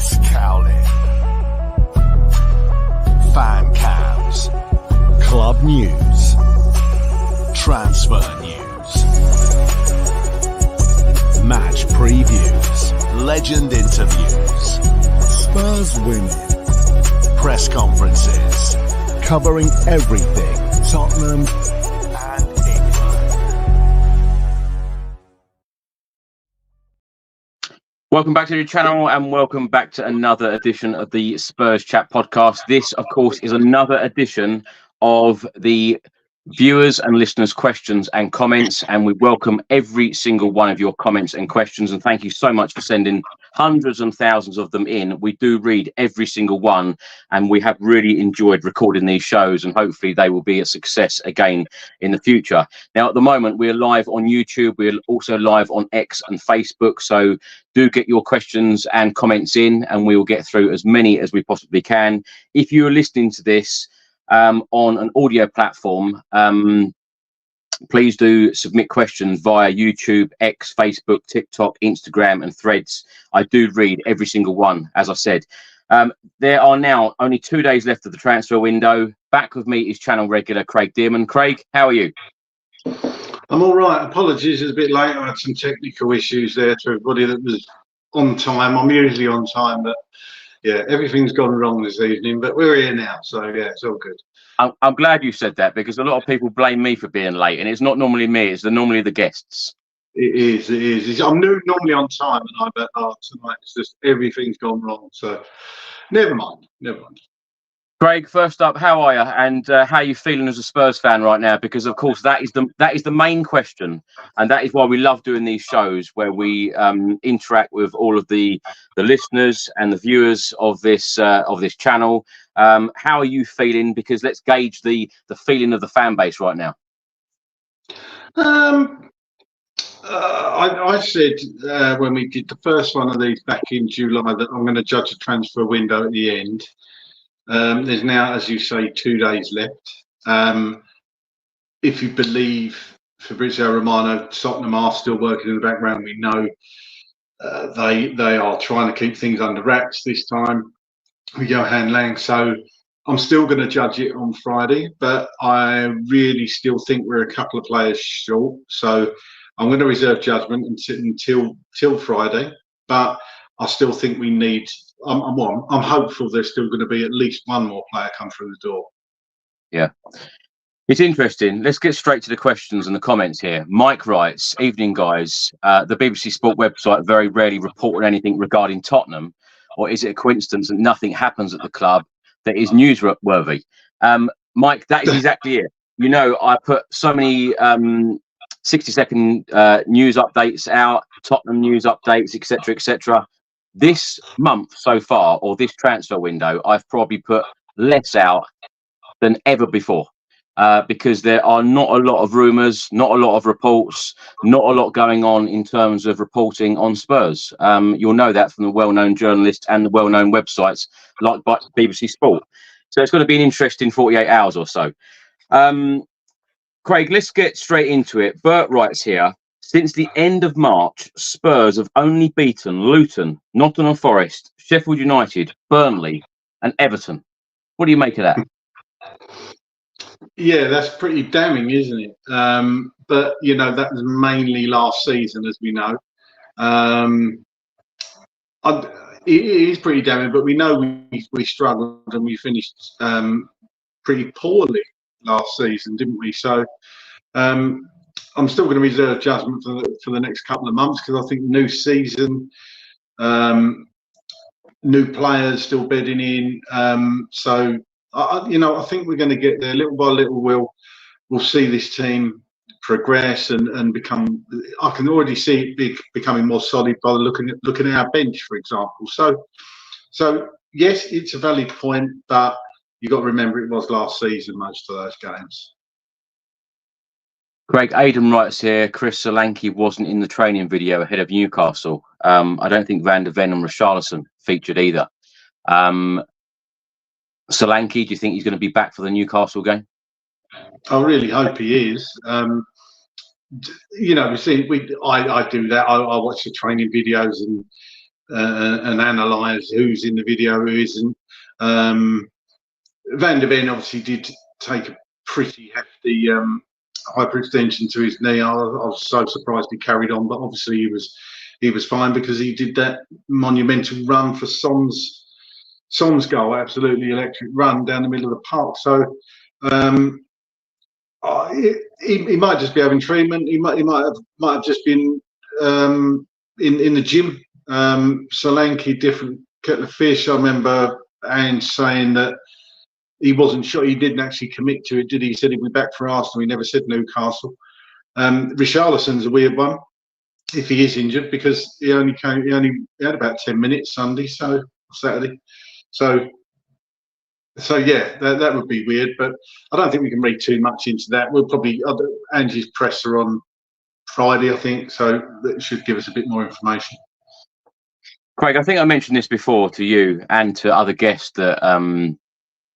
Chris Cowlin. Fan cams. Club news. Transfer news. Match previews. Legend interviews. Spurs winning. Press conferences. Covering everything Tottenham and England. Welcome back to the channel and welcome back to another edition of the Spurs Chat podcast. This, of course, is another edition of the viewers and listeners' questions and comments, and we welcome every single one of your comments and questions, and thank you so much for sending hundreds and thousands of them in. We do read every single one, and we have really enjoyed recording these shows, and hopefully they will be a success again in the future. Now, at the moment, we're live on YouTube. We're also live on X and Facebook, so do get your questions and comments in, and we will get through as many as we possibly can. If you're listening to this on an audio platform, please do submit questions via YouTube, X, Facebook, TikTok, Instagram and Threads. I do read every single one, as I said. There are now only 2 days left of the transfer window. Back with me is channel regular Craig Dearman. Craig, how are you? I'm all right. Apologies, it's a bit late. I had some technical issues there to everybody that was on time. I'm usually on time, but yeah, everything's gone wrong this evening, but we're here now, so yeah, it's all good. I'm glad you said that, because a lot of people blame me for being late, and it's not normally me, it's normally the guests. It is. I'm normally on time, but tonight it's just everything's gone wrong, so never mind. Craig, first up, how are you, and how are you feeling as a Spurs fan right now? Because of course that is the main question, and that is why we love doing these shows, where we interact with all of the listeners and the viewers of this channel. How are you feeling? Because let's gauge the feeling of the fan base right now. I said when we did the first one of these back in July that I'm going to judge a transfer window at the end. There's now, as you say, 2 days left. If you believe Fabrizio Romano, Tottenham are still working in the background. We know they are trying to keep things under wraps this time with Johan Lang. So I'm still going to judge it on Friday, but I really still think we're a couple of players short. So I'm going to reserve judgment until Friday, but I still think we need. I'm hopeful there's still going to be at least one more player come through the door. Yeah, it's interesting. Let's get straight to the questions and the comments here. Mike writes, "Evening, guys. The BBC Sport website very rarely reported anything regarding Tottenham, or is it a coincidence that nothing happens at the club that is newsworthy?" Mike, that is exactly it. You know, I put so many 60-second news updates out, Tottenham news updates, etc., etc. This month so far, or this transfer window, I've probably put less out than ever before, because there are not a lot of rumours, not a lot of reports, not a lot going on in terms of reporting on Spurs. You'll know that from the well-known journalists and the well-known websites like BBC Sport. So it's going to be an interesting 48 hours or so. Craig, let's get straight into it. Bert writes here, "Since the end of March, Spurs have only beaten Luton, Nottingham Forest, Sheffield United, Burnley and Everton." What do you make of that? Yeah, that's pretty damning, isn't it? But, you know, that was mainly last season, as we know. It is pretty damning, but we know we struggled and we finished pretty poorly last season, didn't we? So I'm still going to reserve judgment for the next couple of months, because I think new season, new players still bedding in. So I think we're going to get there little by little. We'll see this team progress and become. I can already see it becoming more solid by looking at our bench, for example. So yes, it's a valid point, but you got to remember it was last season, most of those games. Craig, Aidan writes here, "Chris Solanke wasn't in the training video ahead of Newcastle. I don't think Van der Ven and Richarlison featured either. Solanke, do you think he's going to be back for the Newcastle game?" I really hope he is. You know, I do that. I watch the training videos, and and analyse who's in the video, who isn't. Van der Ven obviously did take a pretty hefty hyperextension to his knee. I was so surprised he carried on, but obviously he was fine because he did that monumental run for Son's goal, absolutely electric run down the middle of the park. So he might just be having treatment. He might have just been in the gym. Solanke, different kettle of fish. I remember Ange saying that he wasn't sure. He didn't actually commit to it, did he? He said he'd be back for Arsenal. He never said Newcastle. Richarlison's a weird one if he is injured, because he had about 10 minutes Saturday. So yeah, that would be weird, but I don't think we can read too much into that. We'll probably Angie's presser on Friday, I think, so that should give us a bit more information. Craig, I think I mentioned this before to you and to other guests that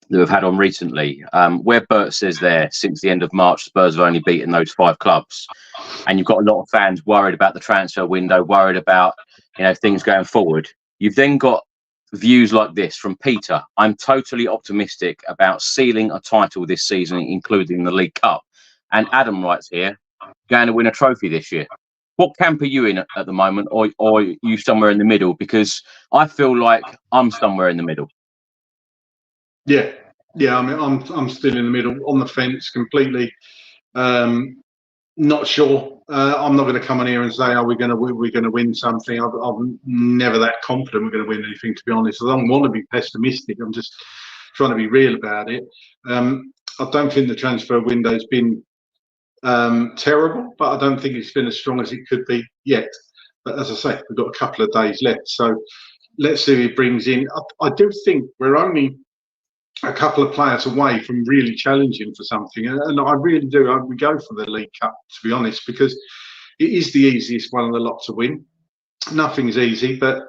we've had on recently, where Bert says there, since the end of March, Spurs have only beaten those 5 clubs, and you've got a lot of fans worried about the transfer window, worried about things going forward. You've then got views like this from Peter. I'm totally optimistic about sealing a title this season, including the League Cup. And Adam writes here, going to win a trophy this year. What camp are you in at the moment, or are you somewhere in the middle? Because I feel like I'm somewhere in the middle. Yeah. I mean, I'm still in the middle, on the fence completely. Not sure. I'm not going to come on here and say, "Oh, we're going to win something." I'm never that confident we're going to win anything, to be honest. I don't want to be pessimistic. I'm just trying to be real about it. I don't think the transfer window's been terrible, but I don't think it's been as strong as it could be yet. But as I say, we've got a couple of days left, so let's see who he brings in. I do think we're only a couple of players away from really challenging for something, and I really do. I would go for the League Cup, to be honest, because it is the easiest one of the lot to win. Nothing's easy, but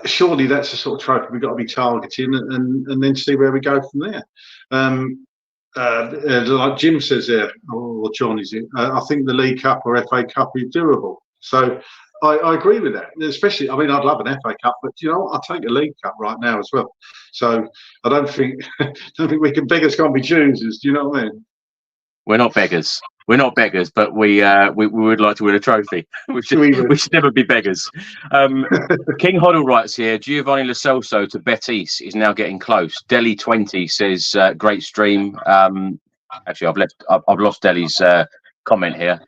surely that's the sort of trophy we've got to be targeting, and then see where we go from there. Like Jim says there, or John is it? I think the League Cup or FA Cup is doable. So I agree with that. Especially, I mean, I'd love an FA Cup, but I'll take a League Cup right now as well. So I don't think we can beggars can't be choosers. Do you know what I mean? We're not beggars. We're not beggars, but we would like to win a trophy. We should never be beggars. King Hoddle writes here, Giovanni Lo Celso to Betis is now getting close. Delhi 20 says great stream. Actually, I've lost Delhi's comment here.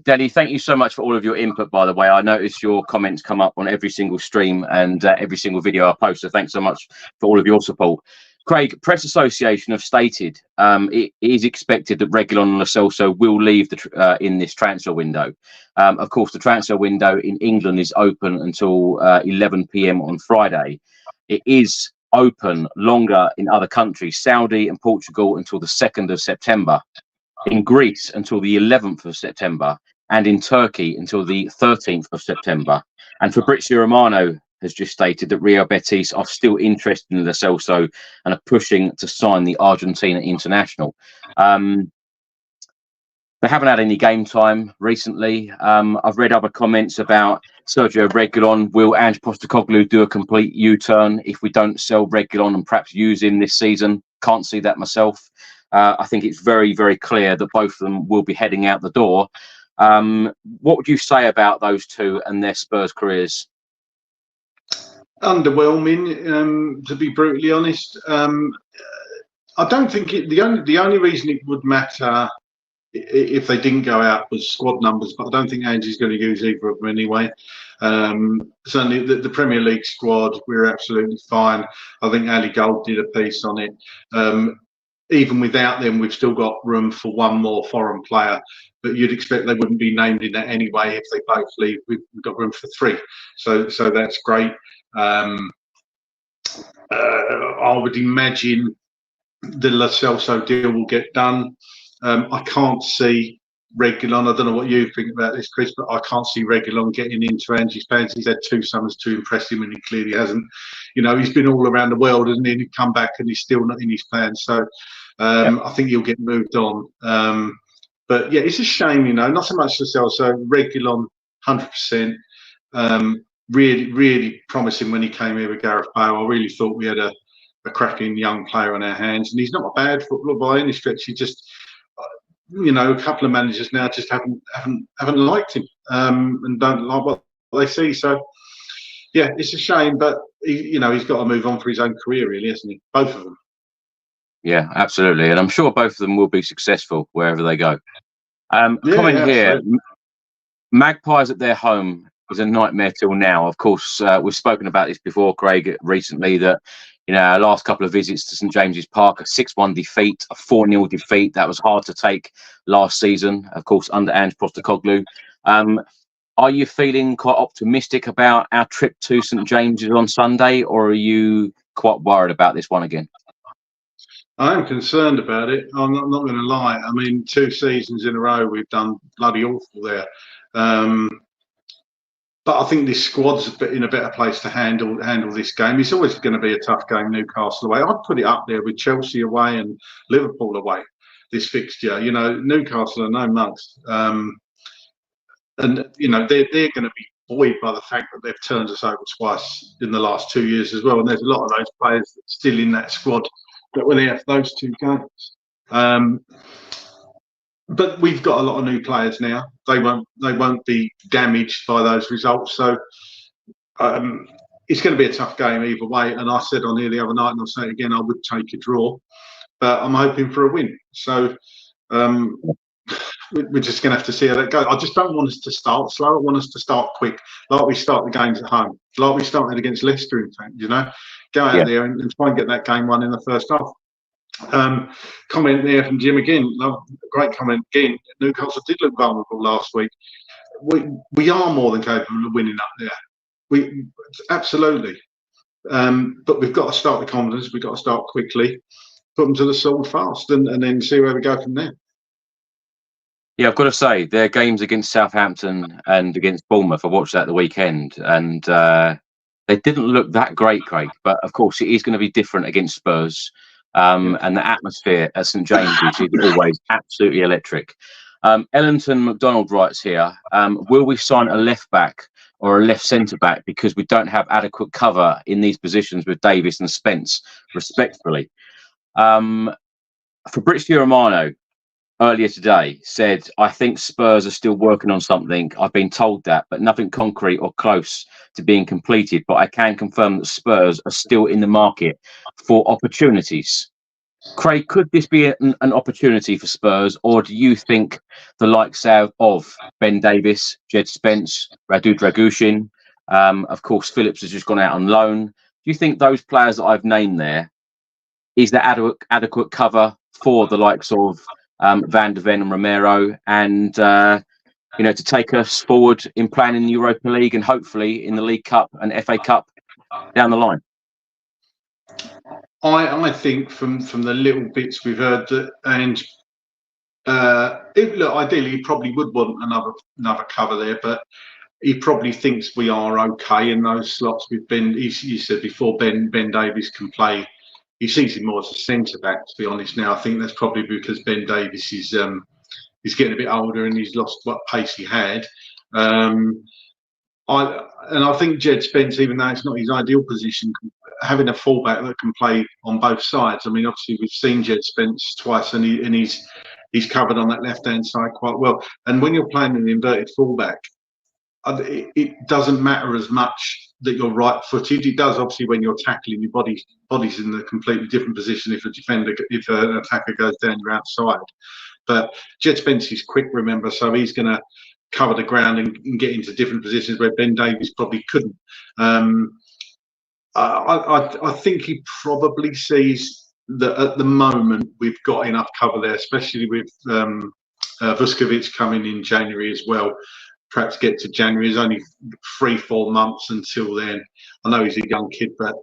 Delhi, thank you so much for all of your input, by the way. I noticed your comments come up on every single stream and every single video I post, so thanks so much for all of your support. Craig, Press Association have stated it is expected that Reguilon and Lo Celso will leave in this transfer window. Of course, the transfer window in England is open until 11 p.m. on Friday. It is open longer in other countries, Saudi and Portugal until the 2nd of September. In Greece until the 11th of September, and in Turkey until the 13th of September. And Fabrizio Romano has just stated that Real Betis are still interested in Lo Celso and are pushing to sign the Argentina international. They haven't had any game time recently. I've read other comments about Sergio Reguilon. Will Ange Postecoglou do a complete U-turn if we don't sell Reguilon and perhaps use him this season? Can't see that myself. I think it's very, very clear that both of them will be heading out the door. What would you say about those two and their Spurs careers? Underwhelming, to be brutally honest. I don't think the only reason it would matter if they didn't go out was squad numbers, but I don't think Ange's going to use either of them anyway. Certainly the Premier League squad, we're absolutely fine. I think Ali Gold did a piece on it. Even without them, we've still got room for one more foreign player, but you'd expect they wouldn't be named in that anyway if they both leave. We've got room for 3, so that's great. I would imagine the Lo Celso deal will get done. I can't see Reguilon. I don't know what you think about this, Chris, but I can't see Reguilon getting into Angie's plans. He's had 2 summers to impress him, and he clearly hasn't. He's been all around the world, and then he'd come back, and he's still not in his plans. So I think he'll get moved on. But yeah, it's a shame, not so much Lo Celso. Reguilon, 100%. really promising when he came here with Gareth Bale. I really thought we had a cracking young player on our hands, and he's not a bad footballer by any stretch. He just, a couple of managers now just haven't liked him, and don't like what they see. So, yeah, it's a shame, but he's got to move on for his own career, really, hasn't he? Both of them. Yeah, absolutely, and I'm sure both of them will be successful wherever they go. Comment here: absolutely. Magpies at their home is a nightmare till now. Of course, we've spoken about this before, Craig, recently, that our last couple of visits to St James's Park, a 6-1 defeat, a 4-0 defeat. That was hard to take last season, of course, under Ange Postecoglou. Are you feeling quite optimistic about our trip to St James's on Sunday, or are you quite worried about this one again? I am concerned about it. I'm not going to lie. I mean, 2 seasons in a row we've done bloody awful there. But I think this squad's in a better place to handle this game. It's always going to be a tough game, Newcastle away. I'd put it up there with Chelsea away and Liverpool away, this fixture. Newcastle are no mugs. And, they're going to be buoyed by the fact that they've turned us over twice in the last 2 years as well. And there's a lot of those players still in that squad that were there for those 2 games. But we've got a lot of new players now. They won't be damaged by those results. So it's going to be a tough game either way. And I said on here the other night, and I'll say it again, I would take a draw, but I'm hoping for a win. So we're just going to have to see how that goes. I just don't want us to start slow. I want us to start quick, like we start the games at home, like we started against Leicester, in fact, go out there and try and get that game won in the first half. Comment there from Jim again. Great comment again. Newcastle did look vulnerable last week. We are more than capable of winning up there. We absolutely. But we've got to start with confidence. We've got to start quickly, put them to the sword fast, and then see where we go from there. Yeah, I've got to say, their games against Southampton and against Bournemouth, I watched that the weekend, and they didn't look that great, Craig. But of course, it is going to be different against Spurs. And the atmosphere at St James's is always absolutely electric. Ellington McDonald writes here, will we sign a left back or a left centre back because we don't have adequate cover in these positions with Davis and Spence, respectfully? Fabrizio Romano earlier today said, I think Spurs are still working on something. I've been told that, but nothing concrete or close to being completed. But I can confirm that Spurs are still in the market for opportunities. Craig, could this be an opportunity for Spurs, or do you think the likes of Ben Davis, Jed Spence, Radu Dragushin, of course, Phillips has just gone out on loan. Do you think those players that I've named there, is there adequate cover for the likes of Van de Ven and Romero, and to take us forward in playing in the Europa League and hopefully in the League Cup and FA Cup down the line? I think from the little bits we've heard that, and ideally he probably would want another cover there, but he probably thinks we are okay in those slots. He said before, Ben Davies can play. He sees him more as a centre back, to be honest. Now I think that's probably because Ben Davies is getting a bit older and he's lost what pace he had. I think Jed Spence, even though it's not his ideal position, having a fullback that can play on both sides. I mean, obviously we've seen Jed Spence twice, and he's covered on that left-hand side quite well. And when you're playing an inverted fullback, it doesn't matter as much that you're right-footed. It does obviously when you're tackling, your body's in a completely different position if an attacker goes down your outside. But Jed Spence is quick, remember, so he's going to cover the ground and get into different positions where Ben Davies probably couldn't. I think he probably sees that at the moment we've got enough cover there, especially with Vuskovic coming in January as well. Perhaps get to January. It's only 3-4 months until then. I know he's a young kid, but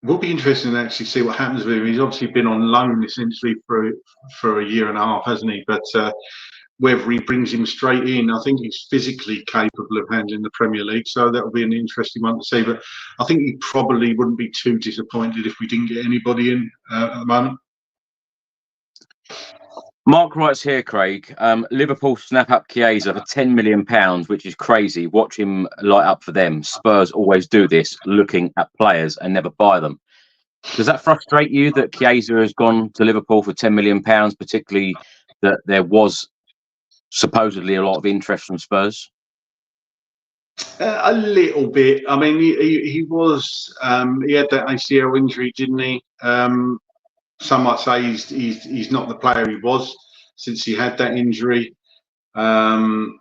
will be interesting to actually see what happens with him. He's obviously been on loan essentially for a year and a half, hasn't he? But whether he brings him straight in, I think he's physically capable of handling the Premier League, so that'll be an interesting one to see. But I think he probably wouldn't be too disappointed if we didn't get anybody in at the moment. Mark writes here, Craig, Liverpool snap up Chiesa for £10 million, which is crazy. Watch him light up for them. Spurs always do this, looking at players and never buy them. Does that frustrate you that Chiesa has gone to Liverpool for £10 million, particularly that there was supposedly a lot of interest from Spurs? A little bit. I mean, he was he had that ACL injury, didn't he? Some might say he's not the player he was since he had that injury. I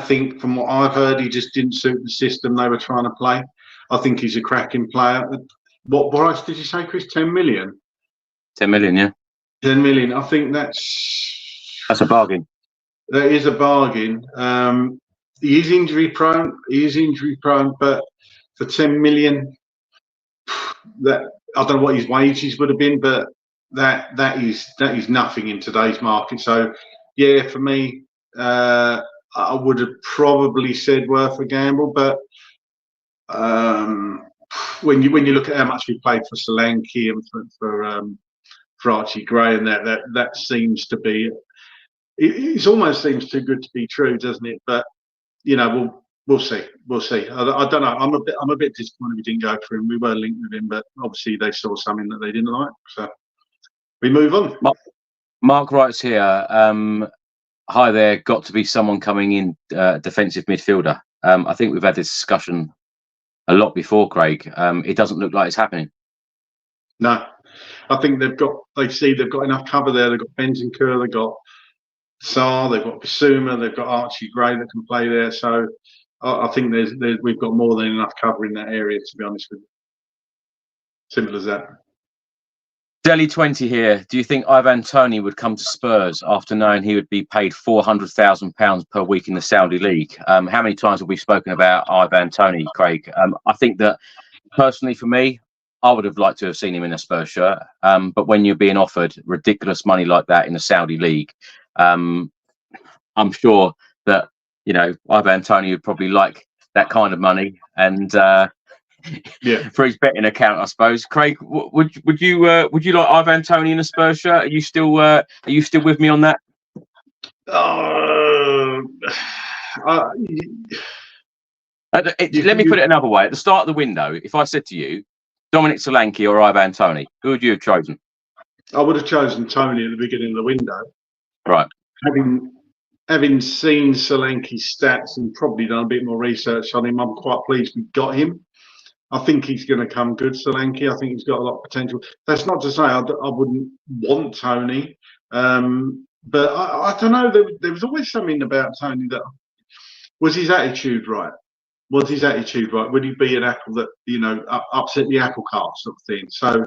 think from what I've heard, he just didn't suit the system they were trying to play. I think he's a cracking player. What price did you say, Chris? 10 million? 10 million, yeah. 10 million. I think that's a bargain. That is a bargain. He is injury prone. But for 10 million, that I don't know what his wages would have been, but that is nothing in today's market. So yeah, for me, I would have probably said worth a gamble. But when you look at how much we paid for Solanke and for Archie Gray, and that seems to be, it almost seems too good to be true, doesn't it? But you know, we'll see. I don't know. I'm a bit disappointed we didn't go for him. We were linked with him, but obviously they saw something that they didn't like. So we move on. Mark writes here, hi there, got to be someone coming in, defensive midfielder. I think we've had this discussion a lot before, Craig. It doesn't look like it's happening. No, I think they've got enough cover there. They've got Bentancur, they've got Sarr, they've got Bissouma, they've got Archie Gray that can play there. So I think we've got more than enough cover in that area, to be honest with you. Simple as that. Delhi 20 here. Do you think Ivan Toney would come to Spurs after knowing he would be paid £400,000 per week in the Saudi League? How many times have we spoken about Ivan Toney, Craig? I think that personally for me, I would have liked to have seen him in a Spurs shirt. But when you're being offered ridiculous money like that in the Saudi League, I'm sure that, you know, Ivan Toney would probably like that kind of money. And yeah, for his betting account, I suppose. Craig, would you like Ivan Toney in a Spurs shirt? Are you still with me on that? Let me put it another way. At the start of the window, if I said to you, Dominic Solanke or Ivan Toney, who would you have chosen? I would have chosen Toney at the beginning of the window. Right. Having seen Solanke's stats and probably done a bit more research on him, I'm quite pleased we got him. I think he's going to come good, Solanke. I think he's got a lot of potential. That's not to say I wouldn't want Toney, but I don't know. There was always something about Toney that was his attitude right. Would he be an apple that, you know, upset the apple cart sort of thing? So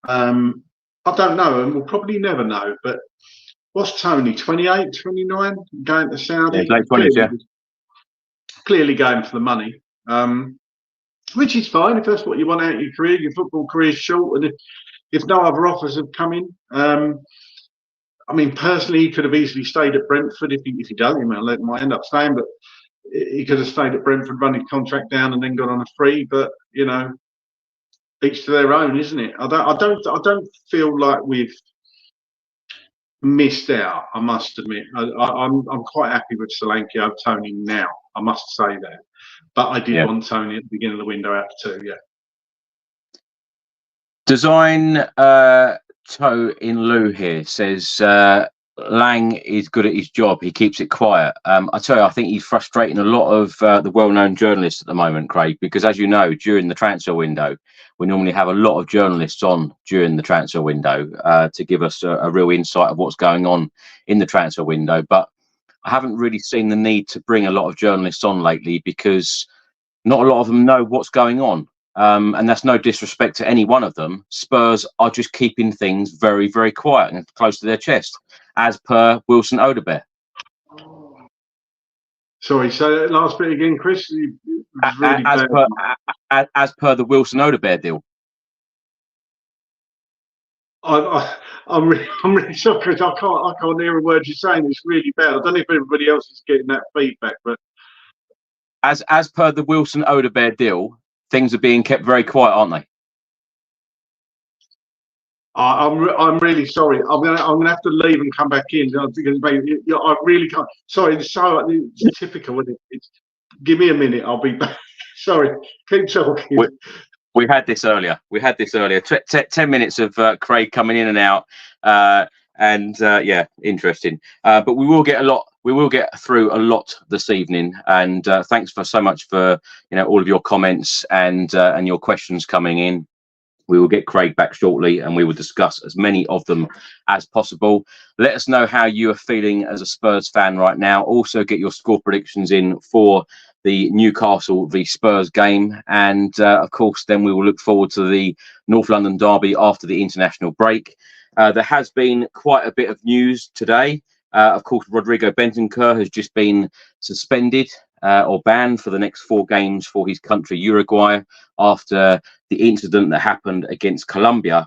I don't know, and we'll probably never know. But what's Toney? 28, 29, going to Saudi? Yeah, late 20s, yeah. Clearly going for the money. Which is fine if that's what you want out of your career. Your football career is short, and if no other offers have come in, I mean, personally, he could have easily stayed at Brentford if he does. He might end up staying, but he could have stayed at Brentford, run his contract down, and then got on a free. But you know, each to their own, isn't it? I don't feel like we've missed out. I must admit, I'm quite happy with Solanke over Toney now. I must say that. But I did want Toney at the beginning of the window out too, yeah. Design Toe in Lou here says Lang is good at his job. He keeps it quiet. I tell you, I think he's frustrating a lot of the well-known journalists at the moment, Craig, because as you know, during the transfer window, we normally have a lot of journalists on during the transfer window to give us a real insight of what's going on in the transfer window. But I haven't really seen the need to bring a lot of journalists on lately because not a lot of them know what's going on. And that's no disrespect to any one of them. Spurs are just keeping things very, very quiet and close to their chest, as per Wilson Odobert. Sorry, say that last bit again, Chris. Really as per the Wilson Odobert deal. I'm really sorry, Chris. I can't hear a word you're saying. It's really bad. I don't know if everybody else is getting that feedback, but as per the Wilson Odobert deal, things are being kept very quiet, aren't they? I'm really sorry. I'm gonna have to leave and come back in because maybe, I really can't. Sorry, it's typical. Isn't it? Give me a minute. I'll be back. Sorry, keep talking. We had this earlier. 10 minutes of Craig coming in and out, yeah, interesting. But we will get through a lot this evening. And thanks so much for all of your comments and your questions coming in. We will get Craig back shortly, and we will discuss as many of them as possible. Let us know how you are feeling as a Spurs fan right now. Also, get your score predictions in for the Newcastle v Spurs game. And, of course, then we will look forward to the North London derby after the international break. There has been quite a bit of news today. Of course, Rodrigo Bentancur has just been suspended or banned for the next 4 games for his country, Uruguay, after the incident that happened against Colombia.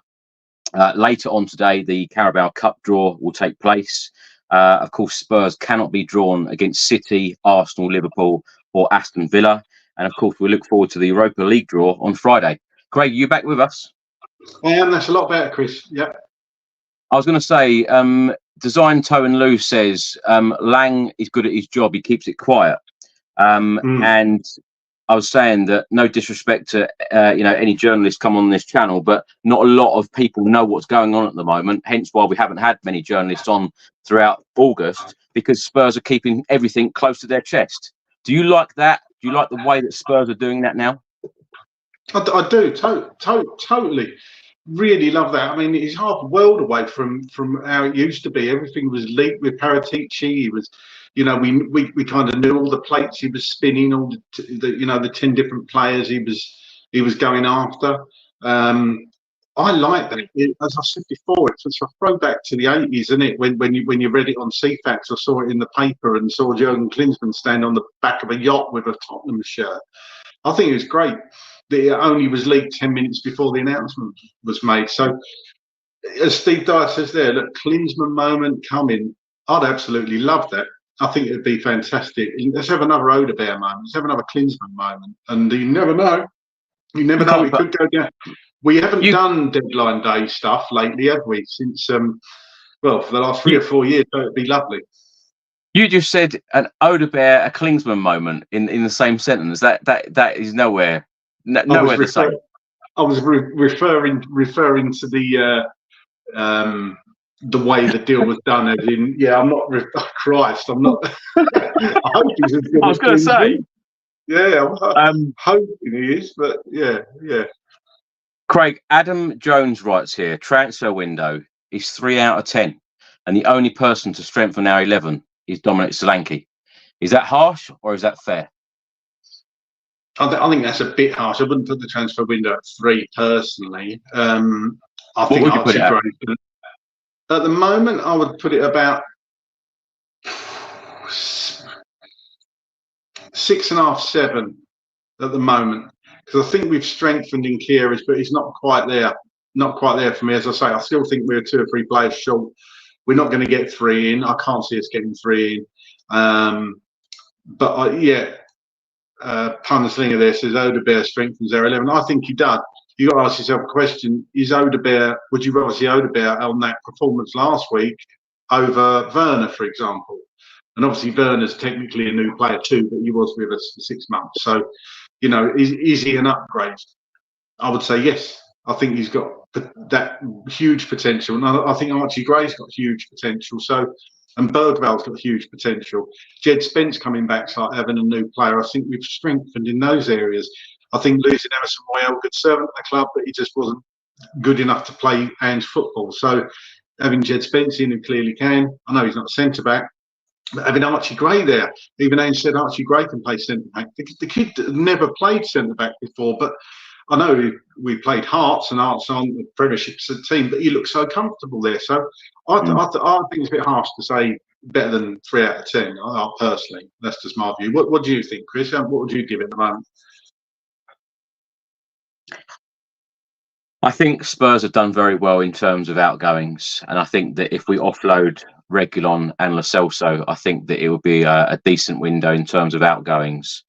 Later on today, the Carabao Cup draw will take place. Of course, Spurs cannot be drawn against City, Arsenal, Liverpool, or Aston Villa. And of course, we look forward to the Europa League draw on Friday. Craig, you back with us? I am. That's a lot better, Chris. Yeah. I was going to say, Design Toe and Lou says Lang is good at his job. He keeps it quiet. And I was saying that no disrespect to any journalists come on this channel, but not a lot of people know what's going on at the moment. Hence why we haven't had many journalists on throughout August, because Spurs are keeping everything close to their chest. Do you like that? Do you like the way that Spurs are doing that now? I do. Totally. Really love that. I mean, it's half a world away from how it used to be. Everything was leaked with Paratici. He was, we kind of knew all the plates he was spinning, all the 10 different players he was going after. I like that. As I said before, it's a throwback to the 80s, isn't it? When you read it on CFAX, or saw it in the paper and saw Jurgen Klinsmann stand on the back of a yacht with a Tottenham shirt. I think it was great. It only was leaked 10 minutes before the announcement was made. So, as Steve Dyer says there, look, Klinsmann moment coming. I'd absolutely love that. I think it'd be fantastic. Let's have another Odebear moment. Let's have another Klinsmann moment. And you never know. You never know. It could go down. We haven't done deadline day stuff lately, have we? Since, for the last 3 or 4 years. So it'd be lovely. You just said an Odebear, a Klinsmann moment in the same sentence. That is nowhere the same. I was referring to the way the deal was done. As in, I'm not. Christ, I'm not. I hope he's as good. I was going to say, I'm hoping he is, but yeah. Craig, Adam Jones writes here: transfer window is 3 out of 10, and the only person to strengthen our 11 is Dominic Solanke. Is that harsh or is that fair? I think that's a bit harsh. I wouldn't put the transfer window at 3 personally. I think Archie Gray. At the moment, I would put it about 6.5, 7 at the moment, because I think we've strengthened Enquiries, but he's not quite there. Not quite there for me. As I say, I still think we're 2 or 3 players short. We're not going to get 3 in. I can't see us getting 3 in. Punslinger there says Odebear strengthens their 11. I think he does. You got to ask yourself a question: is Odebear? Would you rather see Odebear on that performance last week over Werner, for example? And obviously Werner's technically a new player too, but he was with us for 6 months. So, is he an upgrade? I would say yes. I think he's got that huge potential, and I think Archie Gray's got huge potential. So. And Bergval's got huge potential. Jed Spence coming back's like having a new player. I think we've strengthened in those areas. I think losing Emerson Royale, good servant at the club, but he just wasn't good enough to play Ange football. So having Jed Spence in, who clearly can. I know he's not centre back, but having Archie Gray there, even Ange said Archie Gray can play centre back. The kid never played centre back before, but I know we played Hearts, and Hearts aren't the Premiership team, but he looks so comfortable there. So I think it's a bit harsh to say better than 3 out of 10. Personally, that's just my view. What do you think, Chris? What would you give it at the moment? I think Spurs have done very well in terms of outgoings, and I think that if we offload Reguilon and Lo Celso, I think that it would be a decent window in terms of outgoings.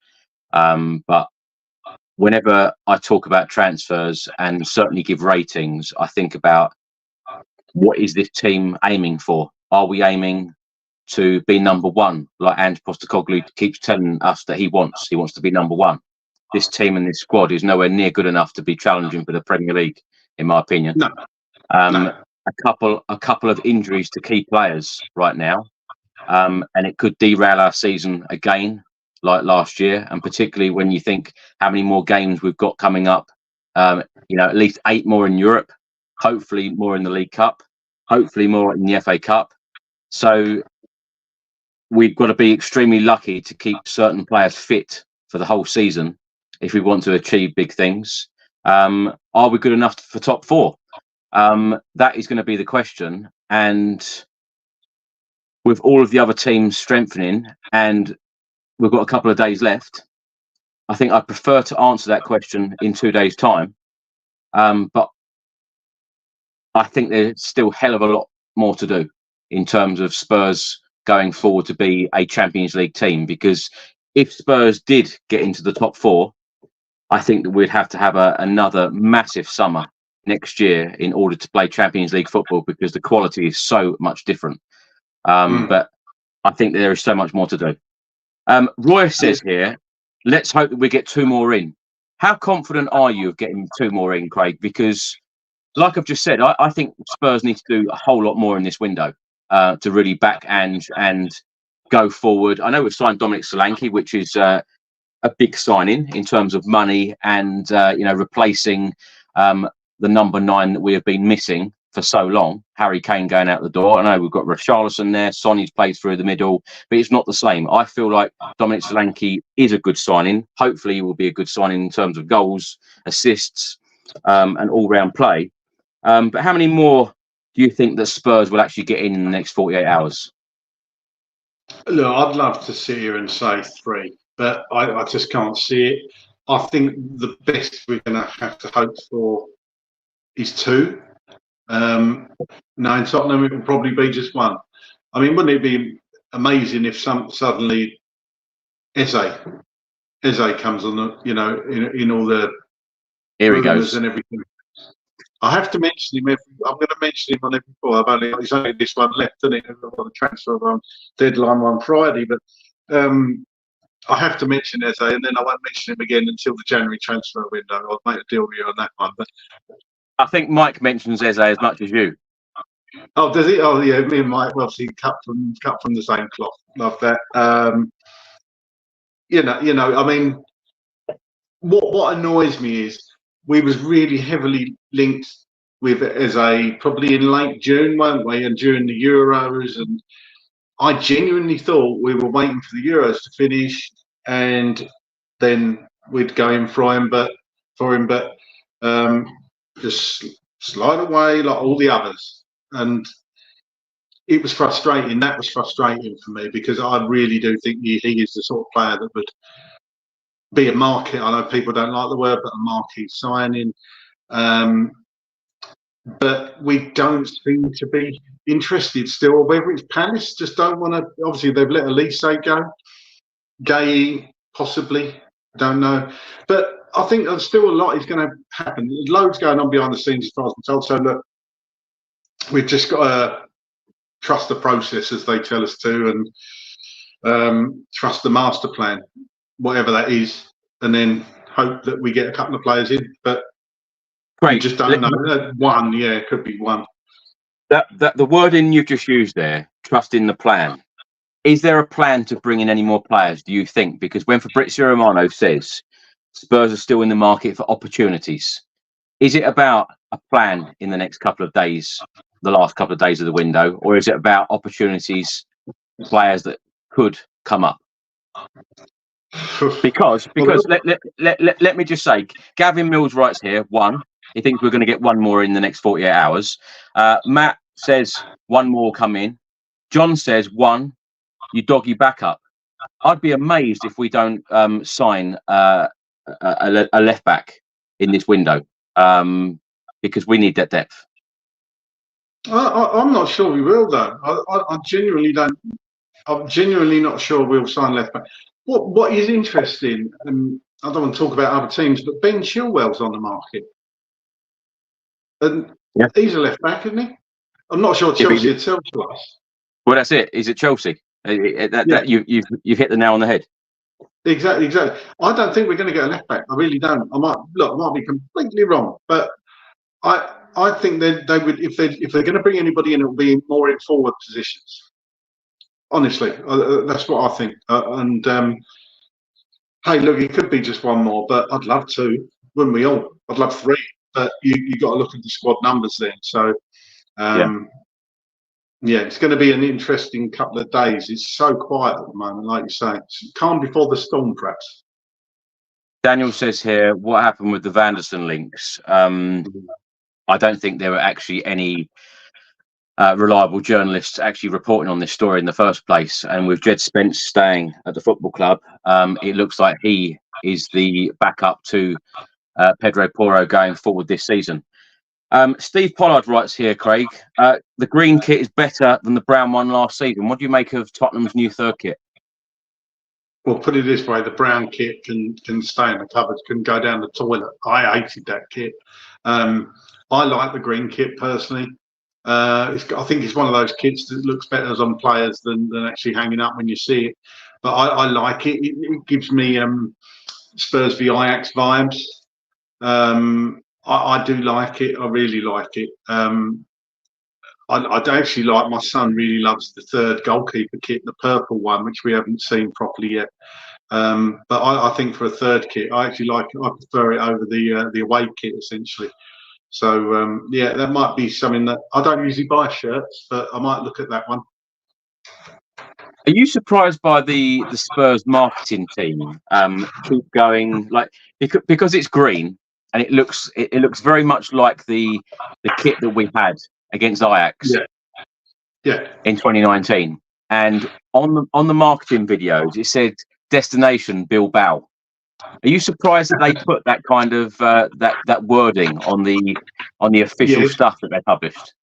But whenever I talk about transfers and certainly give ratings, I think about what is this team aiming for? Are we aiming to be number one, like Ange Postecoglou keeps telling us that he wants? He wants to be number one. This team and this squad is nowhere near good enough to be challenging for the Premier League, in my opinion. No. No. A couple of injuries to key players right now, and it could derail our season again, like last year. And particularly when you think how many more games we've got coming up, at least 8 more in Europe, hopefully more in the League Cup, hopefully more in the FA Cup. So we've got to be extremely lucky to keep certain players fit for the whole season if we want to achieve big things. Are we good enough for top 4? That is going to be the question. And with all of the other teams strengthening and we've got a couple of days left, I think I prefer to answer that question in 2 days' time. But I think there's still a hell of a lot more to do in terms of Spurs going forward to be a Champions League team, because if Spurs did get into the top 4, I think that we'd have to have another massive summer next year in order to play Champions League football, because the quality is so much different. But I think there is so much more to do. Roy says here, let's hope that we get 2 more in. How confident are you of getting 2 more in, Craig? Because like I've just said, I think Spurs need to do a whole lot more in this window to really back and go forward. I know we've signed Dominic Solanke, which is a big signing in terms of money and replacing the number 9 that we have been missing for so long. Harry Kane going out the door. I know we've got Richarlison there. Sonny's plays through the middle, but it's not the same. I feel like Dominic Solanke is a good signing. Hopefully, he will be a good signing in terms of goals, assists, and all-round play. But how many more do you think that Spurs will actually get in the next 48 hours? Look, I'd love to sit here and say 3, but I just can't see it. I think the best we're going to have to hope for is 2. No, in Tottenham it will probably be just 1. I mean, wouldn't it be amazing if suddenly Eze comes on the, in all the Here he goes and everything. I have to mention him. I'm going to mention him on every ball. There's only this one left, isn't it? I've got the transfer deadline on Friday, but I have to mention Eze, and then I won't mention him again until the January transfer window. I'll make a deal with you on that one. But I think Mike mentions Eze as much as you. Oh, does he? Oh, yeah. Me and Mike, obviously cut from the same cloth. Love that. I mean, what annoys me is we was really heavily linked with Eze probably in late June, weren't we? And during the Euros, and I genuinely thought we were waiting for the Euros to finish, and then we'd go in for him, but just slide away like all the others. And it was frustrating. That was frustrating for me, because I really do think he is the sort of player that would be a market. I know people don't like the word, but a marquee signing. But we don't seem to be interested still. Whether it's Palace just don't want to. Obviously, they've let Elise go. Gay, possibly. Don't know. But I think there's still a lot is going to happen. There's loads going on behind the scenes as far as I'm told. So look, we've just got to trust the process as they tell us to, and trust the master plan, whatever that is, and then hope that we get a couple of players in. But we just don't know. 1, yeah, it could be 1. That the wording you've just used there, trust in the plan. Is there a plan to bring in any more players, do you think? Because when Fabrizio Romano says Spurs are still in the market for opportunities, is it about a plan in the next couple of days, the last couple of days of the window, or is it about opportunities, players that could come up? Because let me just say, Gavin Mills writes here 1. He thinks we're going to get 1 more in the next 48 hours. Matt says 1 more come in. John says 1. You doggy back up. I'd be amazed if we don't sign a left back in this window, because we need that depth. I'm not sure we will, though. I genuinely don't. I'm genuinely not sure we'll sign left back. What is interesting, and I don't want to talk about other teams, but Ben Chilwell's on the market, and he's a left back, isn't he? I'm not sure Chelsea would sell to us. Well, that's it. Is it Chelsea? You've hit the nail on the head. Exactly. I don't think we're going to get a left back. I really don't. I might be completely wrong, but I think they would, if they're going to bring anybody in, it'll be more in forward positions. Honestly, that's what I think. Hey, look, it could be just one more, but I'd love two, wouldn't we all? I'd love three, but you got to look at the squad numbers then. So, it's going to be an interesting couple of days. It's so quiet at the moment, like you say. It's calm before the storm, perhaps. Daniel says here, what happened with the Vanderson links? I don't think there were actually any reliable journalists actually reporting on this story in the first place. And with Jed Spence staying at the football club, it looks like he is the backup to Pedro Porro going forward this season. Steve Pollard writes here, Craig, the green kit is better than the brown one last season. What do you make of Tottenham's new third kit? Well, put it this way, the brown kit can stay in the cupboards, can go down the toilet. I hated that kit. I like the green kit personally. I think it's one of those kits that looks better on players than actually hanging up when you see it. But I like it. It gives me Spurs v Ajax vibes. I do like it. I really like it. I actually like, my son really loves the third goalkeeper kit, the purple one, which we haven't seen properly yet. But I think for a third kit, I actually like it. I prefer it over the away kit, essentially. So, that might be something that I don't usually buy shirts, but I might look at that one. Are you surprised by the Spurs marketing team keep going, like, because it's green and it looks very much like the kit that we had against Ajax in 2019, and on the marketing videos it said destination Bilbao. Are you surprised that they put that kind of that wording on the official stuff that they published?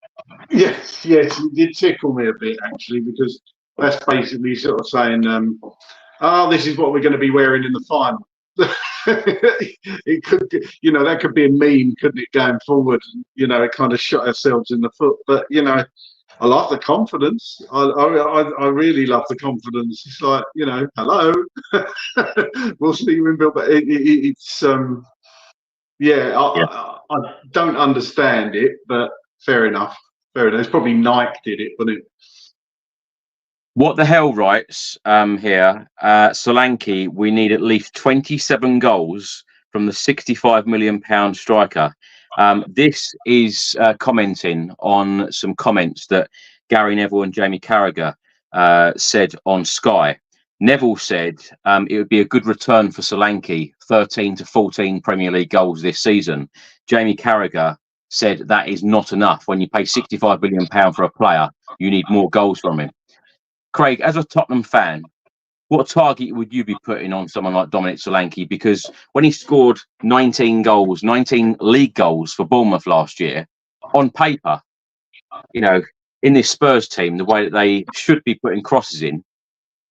Yes, it did tickle me a bit actually, because that's basically sort of saying, this is what we're going to be wearing in the final. It could, that could be a meme, couldn't it, going forward? It kind of shot ourselves in the foot. But I like the confidence. I really love the confidence. It's like, hello, we'll see you in Bill. But it's I don't understand it, but fair enough. It's probably Nike did it, wasn't it? What the hell writes here, Solanke, we need at least 27 goals from the £65 million striker. This is commenting on some comments that Gary Neville and Jamie Carragher said on Sky. Neville said it would be a good return for Solanke, 13 to 14 Premier League goals this season. Jamie Carragher said that is not enough. When you pay £65 million for a player, you need more goals from him. Craig, as a Tottenham fan, what target would you be putting on someone like Dominic Solanke? Because when he scored 19 league goals for Bournemouth last year, on paper, in this Spurs team, the way that they should be putting crosses in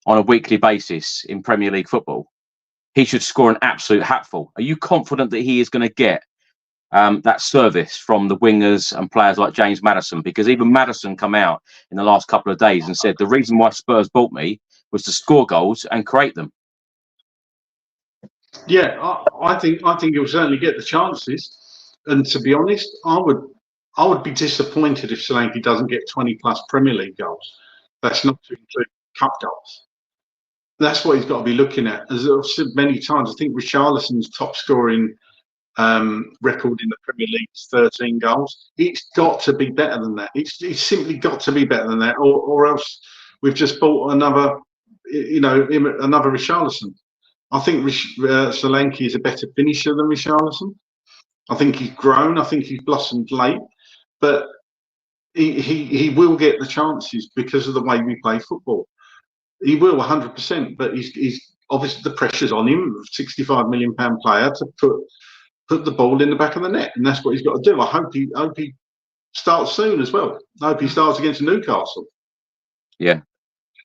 on a weekly basis in Premier League football, he should score an absolute hatful. Are you confident that he is going to get that service from the wingers and players like James Maddison? Because even Maddison come out in the last couple of days and said the reason why Spurs bought me was to score goals and create them. Yeah, I think he'll certainly get the chances. And to be honest, I would be disappointed if Solanke doesn't get 20+ Premier League goals. That's not to include cup goals. That's what he's got to be looking at. As I've said many times, I think Richarlison's top scoring record in the Premier League is 13 goals. It's got to be better than that. It's simply got to be better than that, or else we've just bought another Richarlison. I think Solanke is a better finisher than Richarlison. I think he's grown. I think he's blossomed late, but he will get the chances because of the way we play football. He will 100%, but he's obviously, the pressure's on him, £65 million player, to put the ball in the back of the net, and that's what he's got to do. I hope he starts soon as well. I hope he starts against Newcastle. Yeah.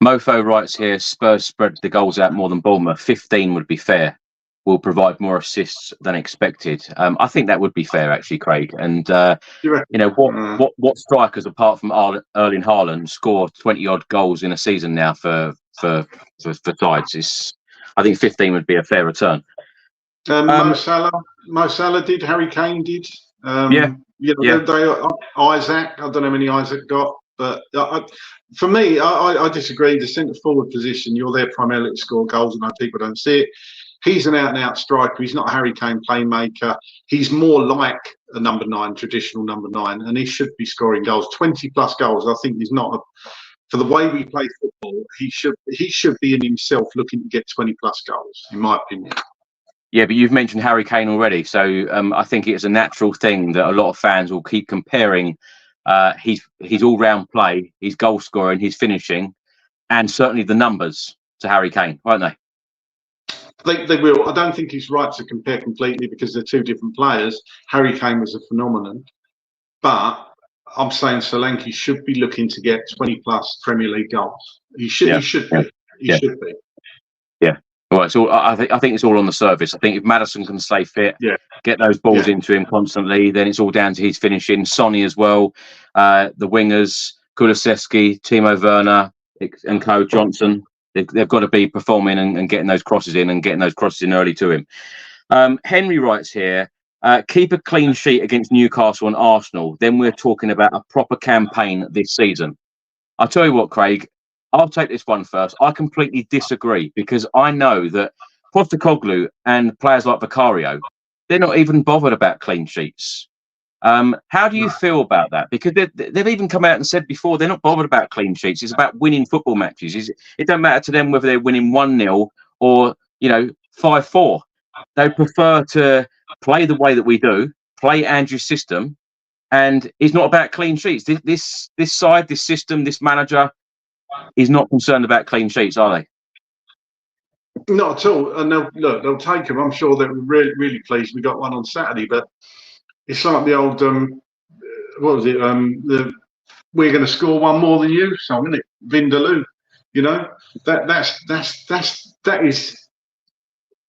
Mofo writes here, Spurs spread the goals out more than Bournemouth. 15 would be fair. will provide more assists than expected. I think that would be fair, actually, Craig. And what strikers apart from Erling Haaland score 20-odd goals in a season now for sides? I think 15 would be a fair return. Mo Salah did. Harry Kane did. Isaac. I don't know how many Isaac got, but for me, I disagree. The centre forward position, you're there primarily to score goals, and people don't see it. He's an out-and-out striker. He's not a Harry Kane playmaker. He's more like a number 9, traditional number 9, and he should be scoring goals. 20-plus goals, I think, is not for the way we play football. He should be in himself looking to get 20-plus goals, in my opinion. Yeah, but you've mentioned Harry Kane already, so I think it's a natural thing that a lot of fans will keep comparing his all-round play, his goal scoring, his finishing, and certainly the numbers to Harry Kane, won't they? They will. I don't think it's right to compare completely because they're two different players. Harry Kane was a phenomenon, but I'm saying Solanke should be looking to get 20-plus Premier League goals. He should. Yeah. He should be. He should be. Yeah. Well, it's all. I think it's all on the surface. I think if Maddison can stay fit, get those balls into him constantly, then it's all down to his finishing. Sonny as well, the wingers, Kulusevski, Timo Werner, and Co. Johnson. They've got to be performing and getting those crosses in and getting those crosses in early to him. Henry writes here, keep a clean sheet against Newcastle and Arsenal. Then we're talking about a proper campaign this season. I'll tell you what, Craig, I'll take this one first. I completely disagree because I know that Postecoglou and players like Vicario, they're not even bothered about clean sheets. How do you feel about that? Because they've even come out and said before they're not bothered about clean sheets. It's about winning football matches. It don't matter to them whether they're winning 1-0 or 5-4. They prefer to play the way that we do, play Andrew's system, and it's not about clean sheets. This side, this system, this manager is not concerned about clean sheets, are they? Not at all. And they'll take them. I'm sure they're really, really pleased. We got one on Saturday, but. It's like the old, what was it? We're going to score one more than you song, isn't it? Vindaloo,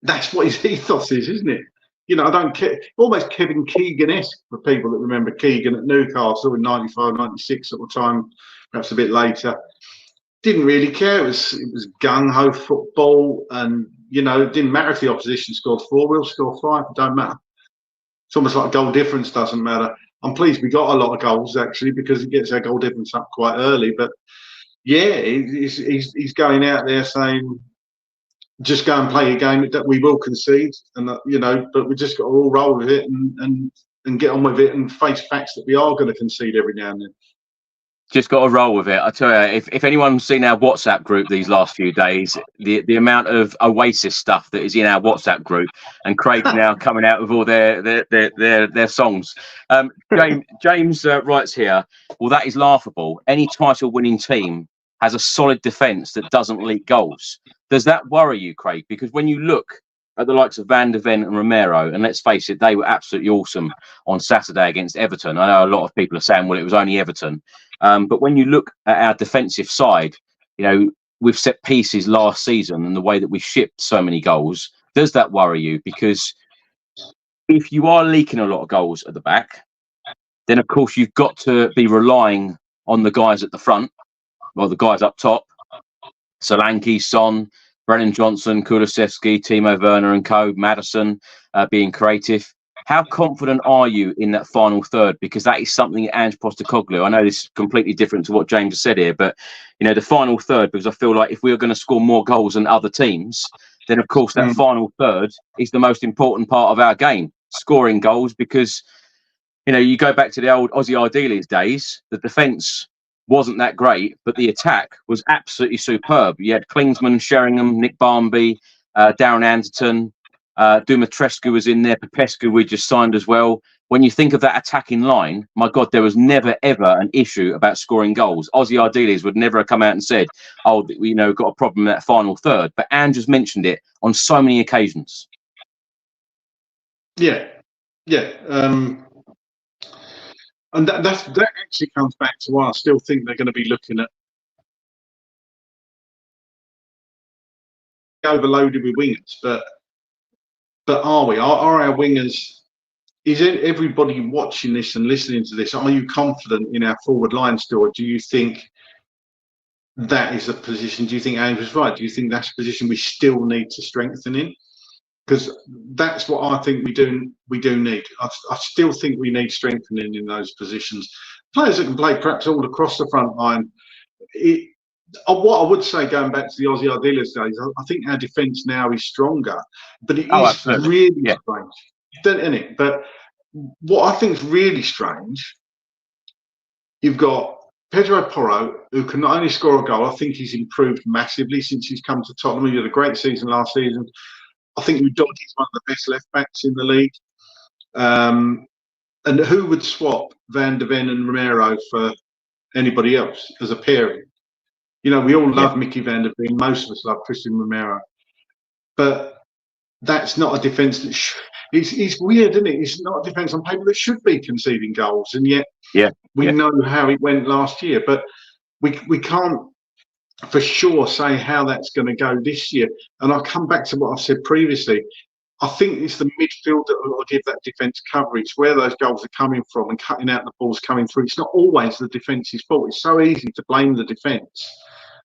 that's what his ethos is, isn't it? I don't care. Almost Kevin Keegan-esque for people that remember Keegan at Newcastle in 95, 96 at the time, perhaps a bit later. Didn't really care. It was gung-ho football, and it didn't matter if the opposition scored 4, we'll score 5. It don't matter. It's almost like goal difference doesn't matter. I'm pleased we got a lot of goals actually because it gets our goal difference up quite early. But yeah, he's going out there saying, just go and play a game that we will concede, and but we just got to all roll with it and get on with it and face facts that we are going to concede every now and then. Just got to roll with it. I tell you, if anyone's seen our WhatsApp group these last few days, the amount of Oasis stuff that is in our WhatsApp group, and Craig's now coming out with all their songs. James writes here, well, that is laughable. Any title-winning team has a solid defence that doesn't leak goals. Does that worry you, Craig? Because when you look at the likes of Van de Ven and Romero, and let's face it, they were absolutely awesome on Saturday against Everton. I know a lot of people are saying, well, it was only Everton. But when you look at our defensive side, with set pieces last season and the way that we shipped so many goals, does that worry you? Because if you are leaking a lot of goals at the back, then of course you've got to be relying on the guys at the front, or the guys up top, Solanke, Son, Brennan Johnson, Kulusevski, Timo Werner and Co, Maddison, being creative. How confident are you in that final third? Because that is something Ange Postecoglou, I know this is completely different to what James has said here, but the final third, because I feel like if we are going to score more goals than other teams, then of course that final third is the most important part of our game, scoring goals, because you go back to the old Ozzy Ardiles days, the defence wasn't that great, but the attack was absolutely superb. You had Klinsmann, Sheringham, Nick Barmby, Darren Anderton, Dumitrescu was in there, Popescu we just signed as well. When you think of that attacking line, my God, there was never, ever an issue about scoring goals. Ozzy Ardiles would never have come out and said, oh, got a problem in that final third. But Andrew's mentioned it on so many occasions. Yeah. And that actually comes back to why I still think they're going to be looking at overloaded with wingers, but but are we? Are our wingers? Is everybody watching this and listening to this? Are you confident in our forward line still, or do you think that is a position? Do you think Ames was right? Do you think that's a position we still need to strengthen in? Because that's what I think we do need. I still think we need strengthening in those positions. Players that can play perhaps all across the front line. What I would say, going back to the Ozzy Ardiles days, I think our defence now is stronger, but it is absolutely. really strange, isn't it? But what I think is really strange, you've got Pedro Porro, who can not only score a goal, I think he's improved massively since he's come to Tottenham. He had a great season last season. I think Udogie's one of the best left backs in the league. And who would swap Van de Ven and Romero for anybody else as a pairing? You know, we all love Mickey Van der Ven. Most of us love Christian Romero. But that's not a defence that it's weird, isn't it? It's not a defence on paper that should be conceding goals. And yet we know how it went last year. But we can't for sure say how that's going to go this year. And I'll come back to what I've said previously. I think it's the midfield that will give that defence coverage, where those goals are coming from and cutting out the balls coming through. It's not always the defence's fault. It's so easy to blame the defence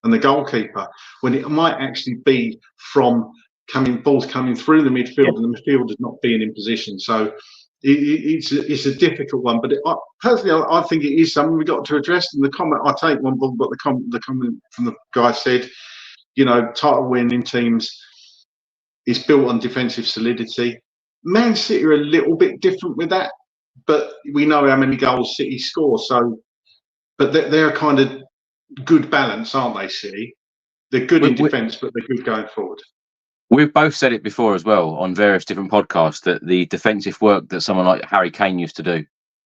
and the goalkeeper when it might actually be from balls coming through the midfield and the midfielders not being in position. So it's a difficult one. But personally, I think it is something we've got to address. And the comment, I take one ball, but the comment from the guy said, you know, title winning teams is built on defensive solidity. Man City are a little bit different with that, but we know how many goals City score. So, but they're kind of good balance, aren't they, City? They're good in defence, but they're good going forward. We've both said it before as well on various different podcasts that the defensive work that someone like Harry Kane used to do,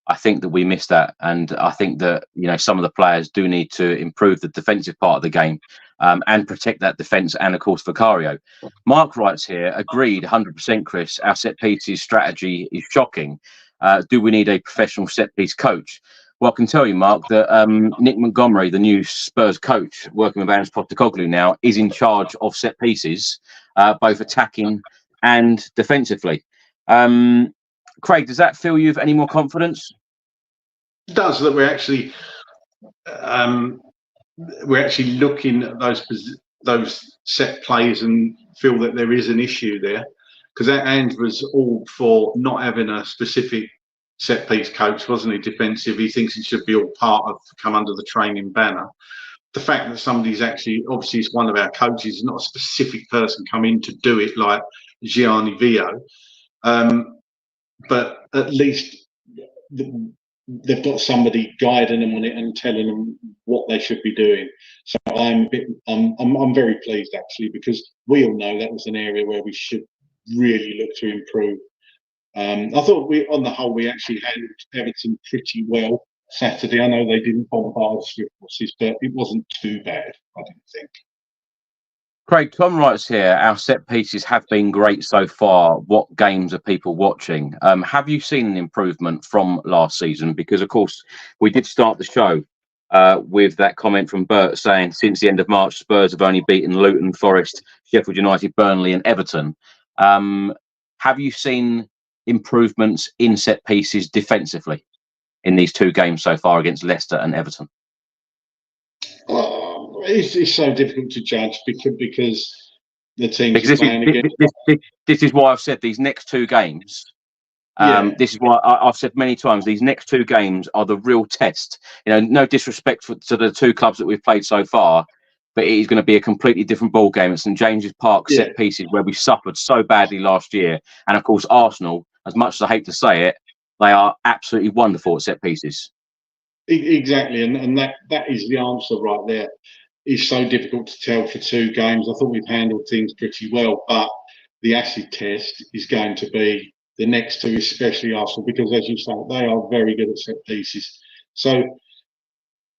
I think that we missed that. And I think that, you know, some of the players do need to improve the defensive part of the game and protect that defence and, of course, Vicario. Mark writes here, agreed 100%, Chris. Our set pieces strategy is shocking. Do we need a professional set piece coach? Well, I can tell you, Mark, that Nick Montgomery, the new Spurs coach, working with Ange Postecoglou now, is in charge of set pieces, both attacking and defensively. Craig, does that fill you with any more confidence? It does, that we're actually looking at those set plays and feel that there is an issue there, because Ange was all for not having a specific set piece coach, wasn't he? Defensive, he thinks it should be all part of, come under the training banner. The fact that somebody's actually, obviously it's one of our coaches, is not a specific person come in to do it like Gianni Vio, but at least they've got somebody guiding them on it and telling them what they should be doing. So I'm very pleased actually, because we all know that was an area where we should really look to improve. I thought on the whole, we actually handled Everton pretty well Saturday. I know they didn't bombard us with crosses, but it wasn't too bad, I didn't think. Craig, Tom writes here, our set pieces have been great so far. What games are people watching? Have you seen an improvement from last season? Because, of course, we did start the show with that comment from Bert saying since the end of March, Spurs have only beaten Luton, Forest, Sheffield United, Burnley and Everton. Have you seen improvements in set pieces defensively in these two games so far against Leicester and Everton? It's so difficult to judge because the teams are playing against. This is why I've said these next two games. This is why I've said many times these next two games are the real test. You know, no disrespect to the two clubs that we've played so far, but it is going to be a completely different ball game at St James's Park set pieces where we suffered so badly last year. And of course, Arsenal, as much as I hate to say it, they are absolutely wonderful at set pieces. Exactly, and that is the answer right there. It's so difficult to tell for two games. I thought we've handled things pretty well, but the acid test is going to be the next two, especially Arsenal, because as you say, they are very good at set pieces. So,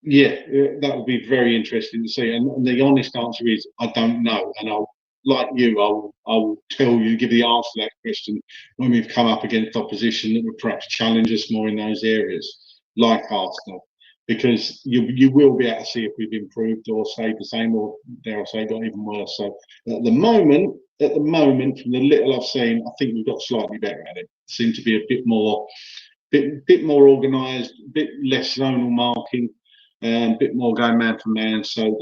yeah, that will be very interesting to see. And the honest answer is, I don't know. And I'll tell you, give the answer to that question when we've come up against opposition that would perhaps challenge us more in those areas, like Arsenal. Because you will be able to see if we've improved or stayed the same, or dare I say, got even worse. So at the moment, at the moment, from the little I've seen, I think we've got slightly better at it. Seem to be a bit more organised, a bit less zonal marking, and a bit more going man for man. So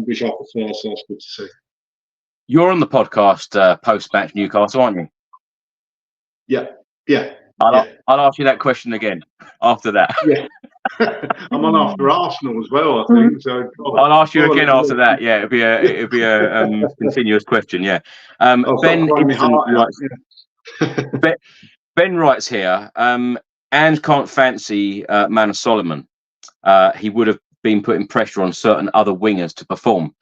which I prefer. So that's good to see. You're on the podcast post-match Newcastle, aren't you? Yeah. I'll ask you that question again after that. Yeah. I'm on after Arsenal as well, I think. So I'll ask you again after that. Yeah, it'll be a continuous question. Yeah. Ben Ben writes here. And can't fancy Manor Solomon. He would have been putting pressure on certain other wingers to perform.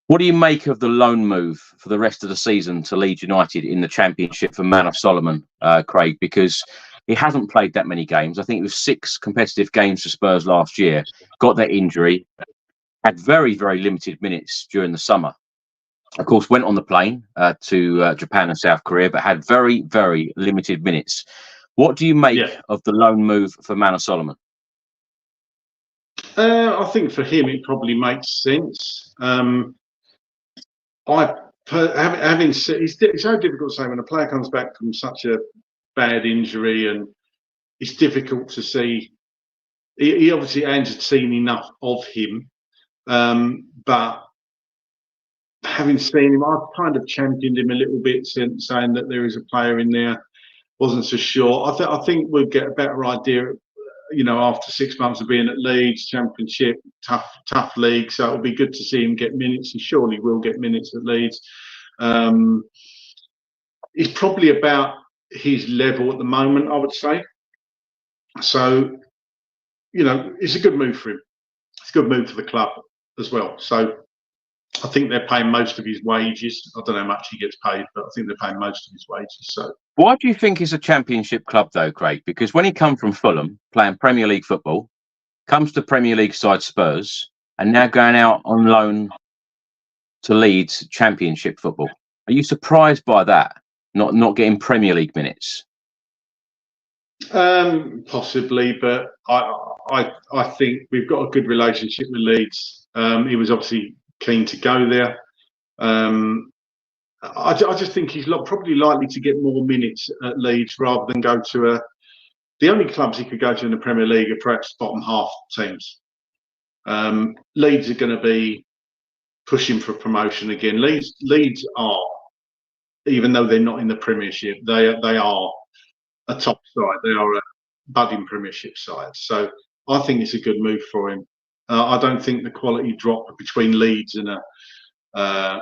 What do you make of the loan move for the rest of the season to Leeds United in the Championship for Man of Solomon, Craig? Because he hasn't played that many games. I think it was 6 competitive games for Spurs last year. Got that injury. Had very, very limited minutes during the summer. Of course, went on the plane to Japan and South Korea, but had very, very limited minutes. What do you make of the loan move for Man of Solomon? I think for him it probably makes sense. It's so difficult to say when a player comes back from such a bad injury, and it's difficult to see. He obviously Ange had seen enough of him, but having seen him, I've kind of championed him a little bit, since saying that there is a player in there. Wasn't so sure. I think we'll get a better idea, after 6 months of being at Leeds, Championship, tough league. So it'll be good to see him get minutes, and surely will get minutes at Leeds. He's probably about his level at the moment, I would say. So, it's a good move for him. It's a good move for the club as well. So I think they're paying most of his wages. I don't know how much he gets paid, but I think they're paying most of his wages. So, why do you think he's a Championship club, though, Craig? Because when he come from Fulham, playing Premier League football, comes to Premier League side Spurs, and now going out on loan to Leeds Championship football, are you surprised by that? Not getting Premier League minutes? Possibly, but I think we've got a good relationship with Leeds. He was obviously keen to go there. I just think he's probably likely to get more minutes at Leeds rather than go to the only clubs he could go to in the Premier League are perhaps bottom half teams. Leeds are going to be pushing for promotion again. Leeds are, even though they're not in the Premiership, they are a top side. They are a budding Premiership side. So I think it's a good move for him. I don't think the quality drop between Leeds and a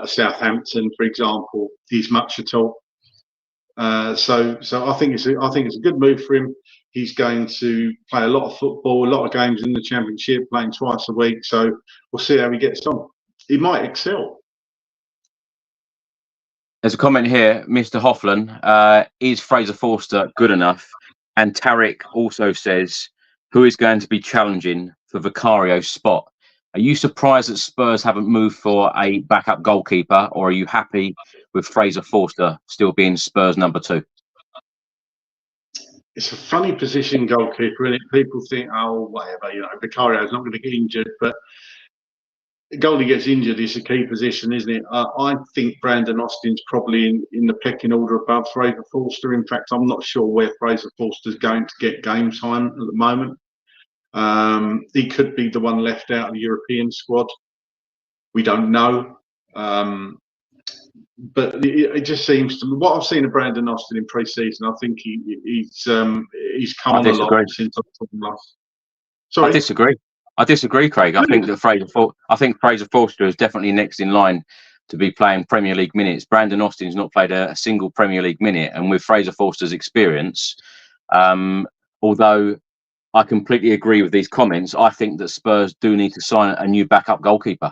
Southampton, for example, is much at all. So I think it's a good move for him. He's going to play a lot of football, a lot of games in the Championship, playing twice a week. So we'll see how he gets on. He might excel. There's a comment here, Mr. Hoffland. Is Fraser Forster good enough? And Tarek also says, who is going to be challenging for Vicario's spot? Are you surprised that Spurs haven't moved for a backup goalkeeper, or are you happy with Fraser Forster still being Spurs number 2? It's a funny position, goalkeeper, and people think, oh, whatever, Vicario's not going to get injured, but the goalie gets injured, it's a key position, isn't it? I think Brandon Austin's probably in the pecking order above Fraser Forster. In fact, I'm not sure where Fraser Forster's going to get game time at the moment. He could be the one left out of the European squad. We don't know. But it just seems to me, what I've seen of Brandon Austin in pre-season, I think he's come on a lot since I've talked last. Sorry, I disagree, Craig. I think Fraser Forster is definitely next in line to be playing Premier League minutes. Brandon Austin's not played a single Premier League minute, and with Fraser Forster's experience, although I completely agree with these comments, I think that Spurs do need to sign a new backup goalkeeper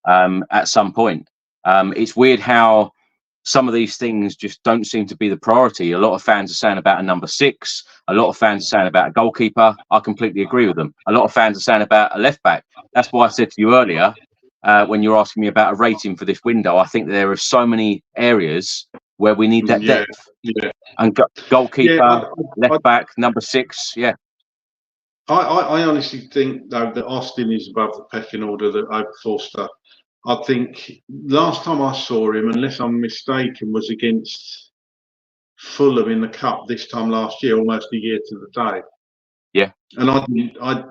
at some point. It's weird how some of these things just don't seem to be the priority. A lot of fans are saying about a number 6. A lot of fans are saying about a goalkeeper. I completely agree with them. A lot of fans are saying about a left back. That's why I said to you earlier, when you're asking me about a rating for this window, I think there are so many areas where we need that depth. Yeah. And goalkeeper, left back, number 6. Yeah. I honestly think, though, that Austin is above the pecking order over Forster. I think last time I saw him, unless I'm mistaken, was against Fulham in the cup this time last year, almost a year to the day. Yeah. And I've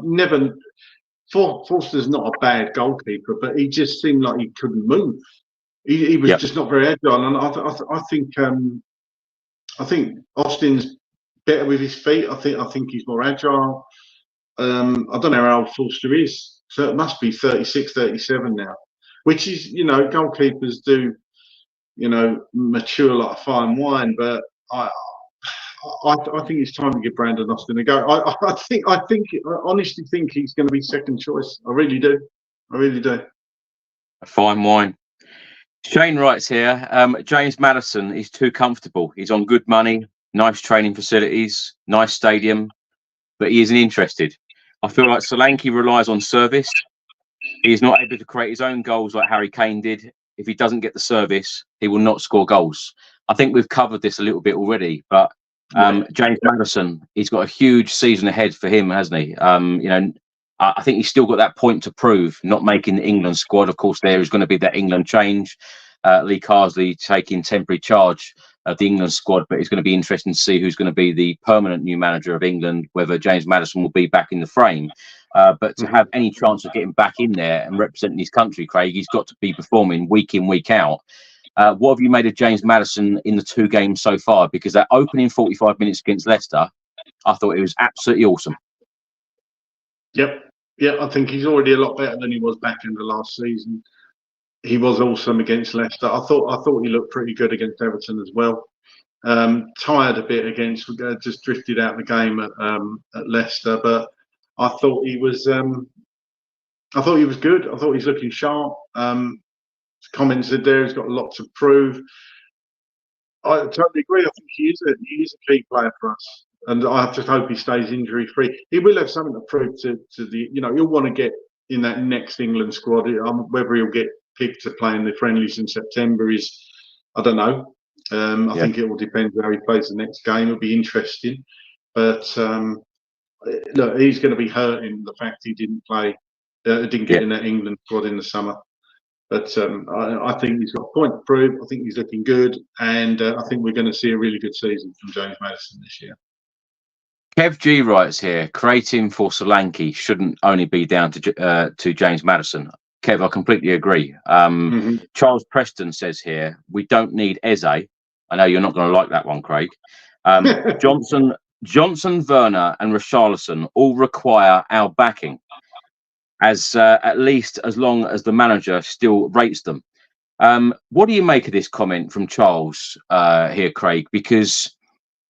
never. Forster's not a bad goalkeeper, but he just seemed like he couldn't move. He was just not very agile, and I think Austin's better with his feet. I think he's more agile. I don't know how old Forster is, so it must be 36, 37 now, which is, goalkeepers do, mature like a fine wine. But I think it's time to give Brandon Austin a go. I honestly think he's going to be second choice. I really do. A fine wine. Shane writes here, James Maddison is too comfortable. He's on good money, nice training facilities, nice stadium, but he isn't interested. I feel like Solanke relies on service. He is not able to create his own goals like Harry Kane did. If he doesn't get the service, he will not score goals. I think we've covered this a little bit already, but James Maddison, he's got a huge season ahead for him, hasn't he? I think he's still got that point to prove, not making the England squad. Of course, there is going to be that England change. Lee Carsley taking temporary charge of the England squad, but it's going to be interesting to see who's going to be the permanent new manager of England, whether James Maddison will be back in the frame. But to have any chance of getting back in there and representing his country, Craig, he's got to be performing week in, week out. What have you made of James Maddison in the 2 games so far? Because that opening 45 minutes against Leicester, I thought it was absolutely awesome. Yep. Yeah, I think he's already a lot better than he was back in the last season. He was awesome against Leicester. I thought he looked pretty good against Everton as well. Tired a bit against, just drifted out of the game at Leicester, but I thought he was good. I thought he's looking sharp. Commented there, he's got a lot to prove. I totally agree. I think he is a key player for us. And I just hope he stays injury free. He will have something to prove to the, he'll want to get in that next England squad. Whether he'll get picked to play in the friendlies in September I don't know. I think it will depend how he plays the next game. It'll be interesting. But look, he's going to be hurting the fact he didn't play, didn't get in that England squad in the summer. But I think he's got a point to prove. I think he's looking good. And I think we're going to see a really good season from James Maddison this year. Kev G writes here, creating for Solanke shouldn't only be down to James Maddison. Kev, I completely agree. Charles Preston says here, we don't need Eze. I know you're not going to like that one, Craig. Johnson, Werner and Richarlison all require our backing, as at least as long as the manager still rates them. What do you make of this comment from Charles here, Craig? Because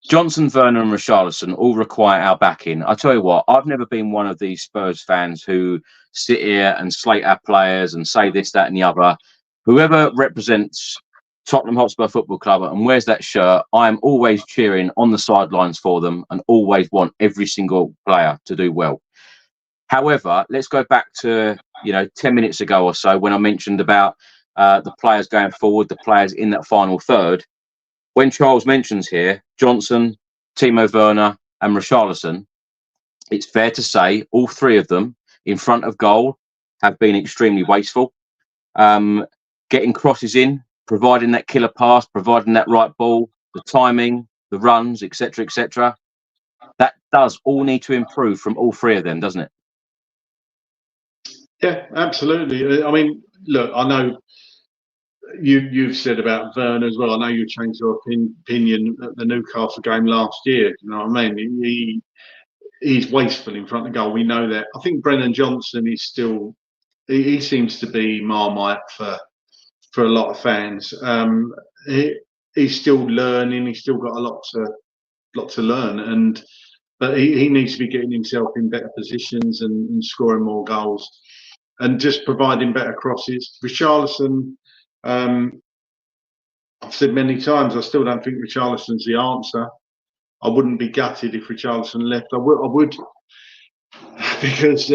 Johnson, Werner and Richarlison all require our backing. I tell you what, I've never been one of these Spurs fans who sit here and slate our players and say this, that and the other. Whoever represents Tottenham Hotspur Football Club and wears that shirt, I am always cheering on the sidelines for them and always want every single player to do well. However, let's go back to 10 minutes ago or so when I mentioned about the players going forward, the players in that final third. When Charles mentions here Johnson, Timo Werner and Richarlison, it's fair to say all 3 of them in front of goal have been extremely wasteful. Getting crosses in, providing that killer pass, providing that right ball, the timing, the runs, etc., etc. That does all need to improve from all 3 of them, doesn't it? Yeah, absolutely. I mean, look, I know you've said about Werner as well. I know you changed your opinion at the Newcastle game last year. You know what I mean? He's wasteful in front of goal. We know that. I think Brennan Johnson is still. He seems to be Marmite for a lot of fans. He's still learning. He's still got a lot to learn, but he needs to be getting himself in better positions and scoring more goals, and just providing better crosses. Richarlison. I've said many times, I still don't think Richarlison's the answer. I wouldn't be gutted if Richarlison left. I would because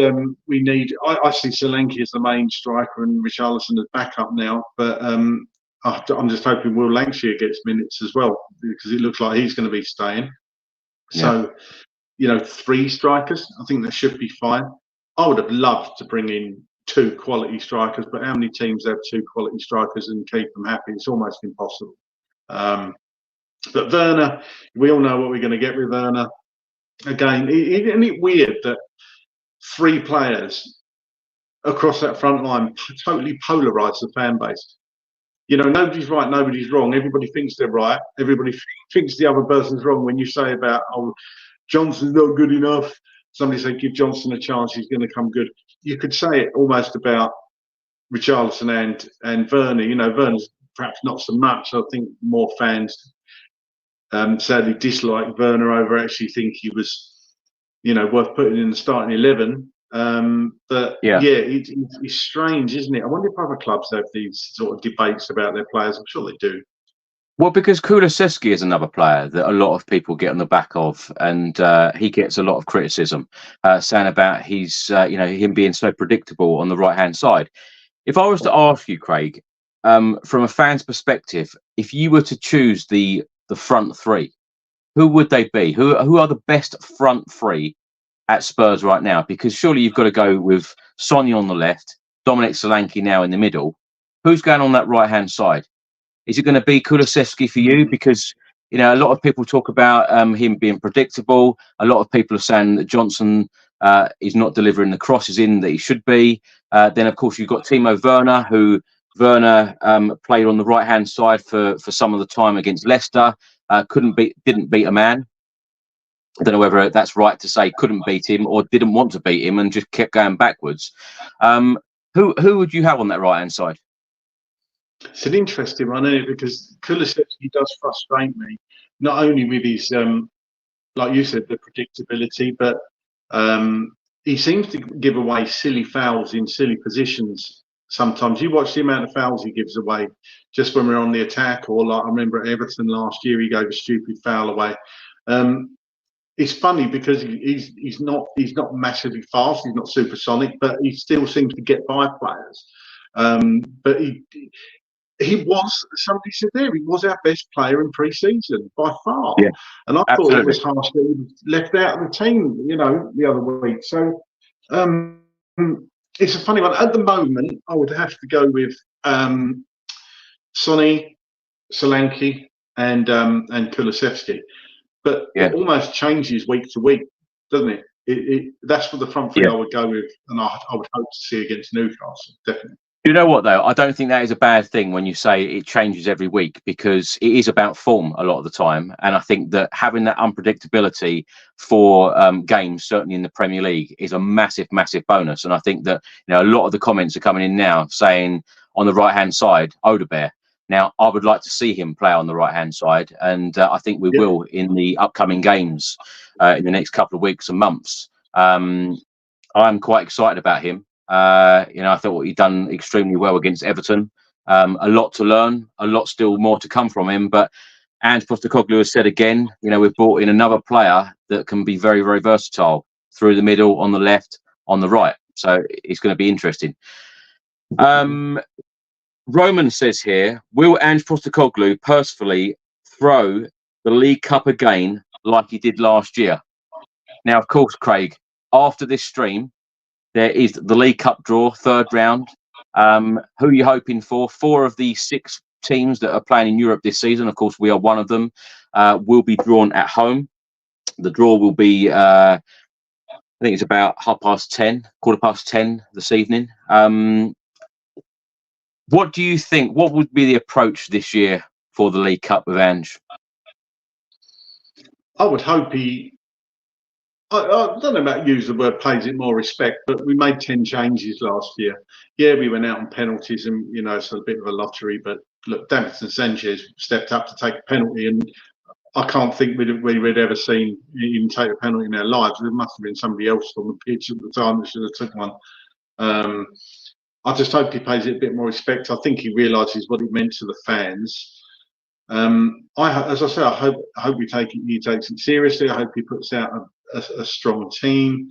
we need. I see Solanke as the main striker and Richarlison as backup now. But I'm just hoping Will Lancashire gets minutes as well, because it looks like he's going to be staying. So, 3 strikers. I think that should be fine. I would have loved to bring in 2 quality strikers, but how many teams have 2 quality strikers and keep them happy? It's almost impossible. But Werner, we all know what we're going to get with Werner. Again, isn't it weird that 3 players across that front line totally polarise the fan base? You know, nobody's right, nobody's wrong. Everybody thinks they're right. Everybody thinks the other person's wrong. When you say about, oh, Johnson's not good enough, somebody say, give Johnson a chance, he's going to come good. You could say it almost about Richarlison and Werner. You know, Werner's perhaps not so much. I think more fans sadly dislike Werner over actually think he was, you know, worth putting in the starting 11. But yeah, it's strange, isn't it? I wonder if other clubs have these sort of debates about their players. I'm sure they do. Well, because Kulusevski is another player that a lot of people get on the back of, and he gets a lot of criticism, saying about his, you know, him being so predictable on the right-hand side. If I was to ask you, Craig, from a fan's perspective, if you were to choose the front 3, who would they be? Who are the best front 3 at Spurs right now? Because surely you've got to go with Sonny on the left, Dominic Solanke now in the middle. Who's going on that right-hand side? Is it going to be Kulusevski for you? Because, you know, a lot of people talk about him being predictable. A lot of people are saying that Johnson is not delivering the crosses in that he should be. Then, of course, you've got Timo Werner, who played on the right-hand side for some of the time against Leicester. Didn't beat a man. I don't know whether that's right to say couldn't beat him or didn't want to beat him and just kept going backwards. Who would you have on that right-hand side? It's an interesting one, isn't it? Because Kulusevski does frustrate me, not only with his, like you said, the predictability, but he seems to give away silly fouls in silly positions. Sometimes you watch the amount of fouls he gives away just when we're on the attack, or like I remember at Everton last year, he gave a stupid foul away. It's funny because he's not massively fast, he's not supersonic, but he still seems to get by players. But he was, somebody said there, he was our best player in pre-season by far. Yeah, and I thought it was harsh that he was left out of the team, you know, the other week. So it's a funny one. At the moment, I would have to go with Sonny, Solanke, and Kulusevski. But it almost changes week to week, doesn't it? That's for the front 3 I would go with, and I would hope to see against Newcastle, definitely. You know what, though? I don't think that is a bad thing when you say it changes every week, because it is about form a lot of the time. And I think that having that unpredictability for games, certainly in the Premier League, is a massive, massive bonus. And I think that, you know, a lot of the comments are coming in now saying on the right-hand side, Odegaard. Now, I would like to see him play on the right-hand side, and I think we will in the upcoming games in the next couple of weeks and months. I'm quite excited about him. You know, I thought he'd done extremely well against Everton. A lot to learn, a lot still more to come from him. But Ange Postecoglou has said again, you know, we've brought in another player that can be very, very versatile through the middle, on the left, on the right. So it's going to be interesting. Roman says here, will Ange Postecoglou personally throw the League Cup again like he did last year? Now, of course, Craig, after this stream, there is the League Cup draw, 3rd round. Who are you hoping for? 4 of the 6 teams that are playing in Europe this season, of course, we are one of them, will be drawn at home. The draw will be, I think it's about 10:15 this evening. What do you think? What would be the approach this year for the League Cup with Ange? I would hope he, I don't know about use the word pays it more respect, but we made 10 changes last year. Yeah, we went out on penalties and, you know, it's a bit of a lottery, but look, Davinson Sanchez stepped up to take a penalty, and I can't think we'd ever seen him take a penalty in our lives. There must have been somebody else on the pitch at the time that should have took one. I just hope he pays it a bit more respect. I think he realises what it meant to the fans. As I say, I hope he takes it seriously. I hope he puts out a strong team.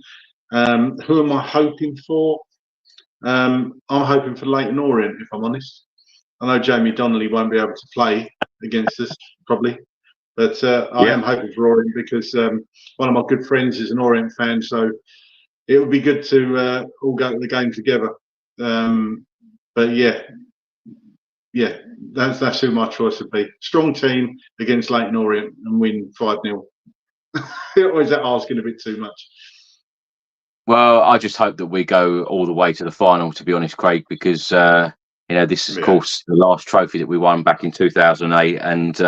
Who am I hoping for? I'm hoping for Leyton Orient, if I'm honest. I know Jamie Donnelly won't be able to play against us, probably. But I am hoping for Orient because one of my good friends is an Orient fan. So it would be good to all go to the game together. But yeah, that's who my choice would be. Strong team against Leyton Orient and win 5-0. Or is that asking a bit too much? Well, I just hope that we go all the way to the final, to be honest, Craig, because this is, of course, the last trophy that we won back in 2008, and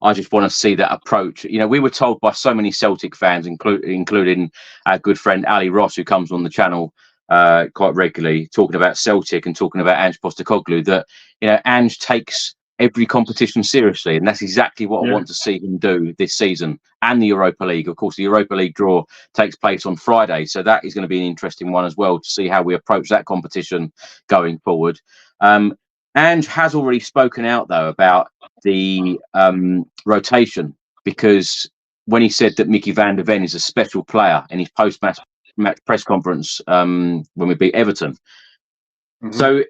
I just want to see that approach. We were told by so many Celtic fans, including our good friend Ali Ross, who comes on the channel quite regularly, talking about Celtic and talking about Ange Postecoglou, that Ange takes every competition seriously, and that's exactly what I want to see him do this season, and the Europa League. Of course, the Europa League draw takes place on Friday, so that is going to be an interesting one as well, to see how we approach that competition going forward. Ange has already spoken out, though, about the rotation, because when he said that Mickey van der Ven is a special player in his post-match press conference when we beat Everton. So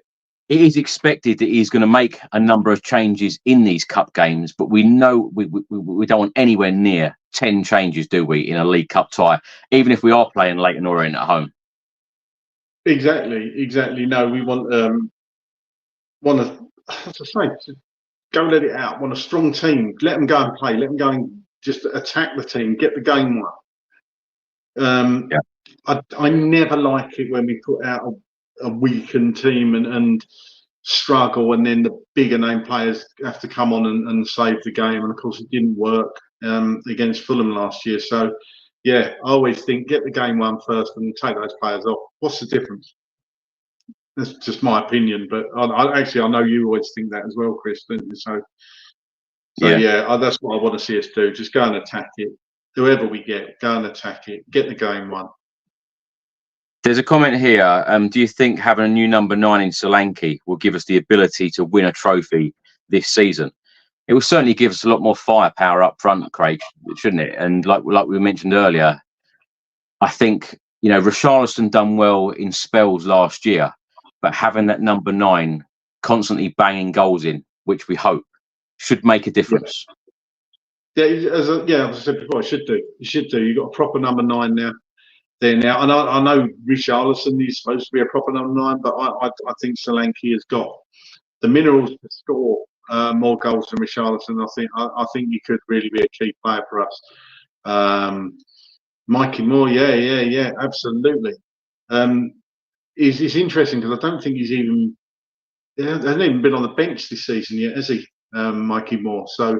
it is expected that he's going to make a number of changes in these cup games, but we know we don't want anywhere near 10 changes, do we, in a League Cup tie, even if we are playing Leyton Orient at home? Exactly. No, we want to, as I say, go let it out. Want a strong team. Let them go and play. Let them go and just attack the team. Get the game won. I never like it when we put out a weakened team and struggle, and then the bigger name players have to come on and save the game. And of course, it didn't work against Fulham last year. So, I always think get the game won first and take those players off. What's the difference? That's just my opinion, but I know you always think that as well, Chris, don't you? So that's what I want to see us do. Just go and attack it. Whoever we get, go and attack it. Get the game won. There's a comment here. Do you think having a new number 9 in Solanke will give us the ability to win a trophy this season? It will certainly give us a lot more firepower up front, Craig, shouldn't it? And like we mentioned earlier, I think Richarlison done well in spells last year, but having that number 9 constantly banging goals in, which we hope, should make a difference. As I said before, it should do. You should do. You've got a proper number 9 now. And I know Richarlison is supposed to be a proper number 9, but I think Solanke has got the minerals to score more goals than Richarlison. I think he could really be a key player for us. Mikey Moore, yeah, absolutely. It's interesting because I don't think he hasn't even been on the bench this season yet, has he, Mikey Moore? So.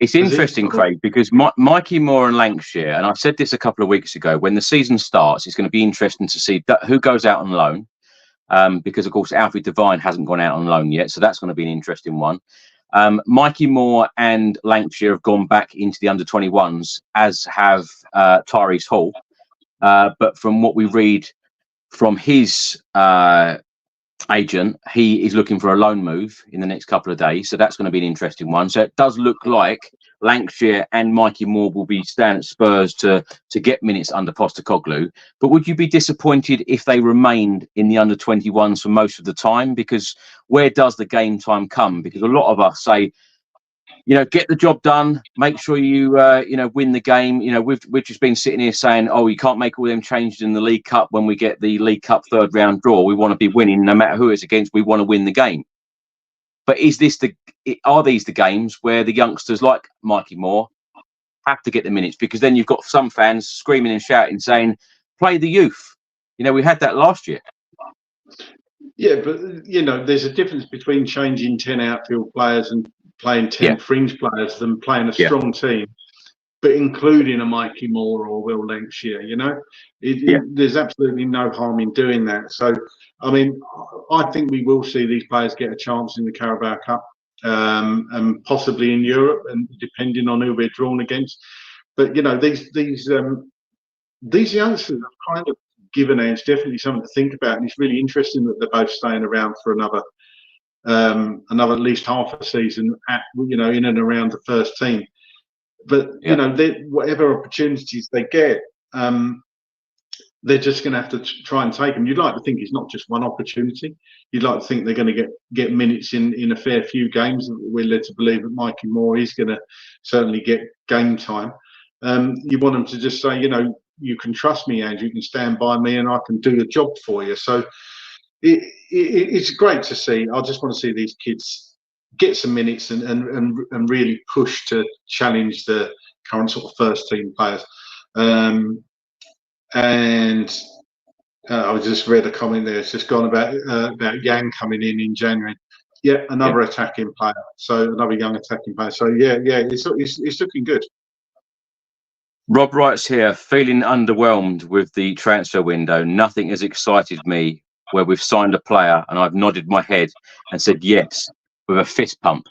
It's interesting, Craig, because Mikey Moore and Lancashire, and I said this a couple of weeks ago, when the season starts, it's going to be interesting to see who goes out on loan, because, of course, Alfie Devine hasn't gone out on loan yet, so that's going to be an interesting one. Mikey Moore and Lancashire have gone back into the under-21s, as have Tyrese Hall. But from what we read from his agent, he is looking for a loan move in the next couple of days, so that's going to be an interesting one. So it does look like Lancashire and Mikey Moore will be staying at Spurs to get minutes under Postecoglou. But would you be disappointed if they remained in the under-21s for most of the time? Because where does the game time come? Because a lot of us say, get the job done, make sure you win the game. We've just been sitting here saying, oh, you can't make all them changes in the League Cup when we get the League Cup third round draw. We want to be winning no matter who it's against. We want to win the game. But are these the games where the youngsters like Mikey Moore have to get the minutes? Because then you've got some fans screaming and shouting, saying, play the youth. We had that last year. Yeah, but, there's a difference between changing 10 outfield players and playing 10 fringe players than playing a strong team, but including a Mikey Moore or Will Lancashire. There's absolutely no harm in doing that. So, I think we will see these players get a chance in the Carabao Cup and possibly in Europe, and depending on who we're drawn against. But these youngsters have kind of given Ange definitely something to think about, and it's really interesting that they're both staying around for another at least half a season in and around the first team. But whatever opportunities they get, they're just going to have to try and take them. You'd like to think it's not just one opportunity. You'd like to think they're going to get minutes in a fair few games. We're led to believe that Mikey Moore is going to certainly get game time. You want them to just say, you can trust me, Andrew. You can stand by me, and I can do the job for you. So, it's great to see. I just want to see these kids get some minutes and really push to challenge the current sort of first team players. I just read a comment there. It's just gone about Yang coming in January. Yeah, another attacking player. So another young attacking player. So yeah, it's looking good. Rob writes here, feeling underwhelmed with the transfer window. Nothing has excited me where we've signed a player and I've nodded my head and said yes with a fist pump.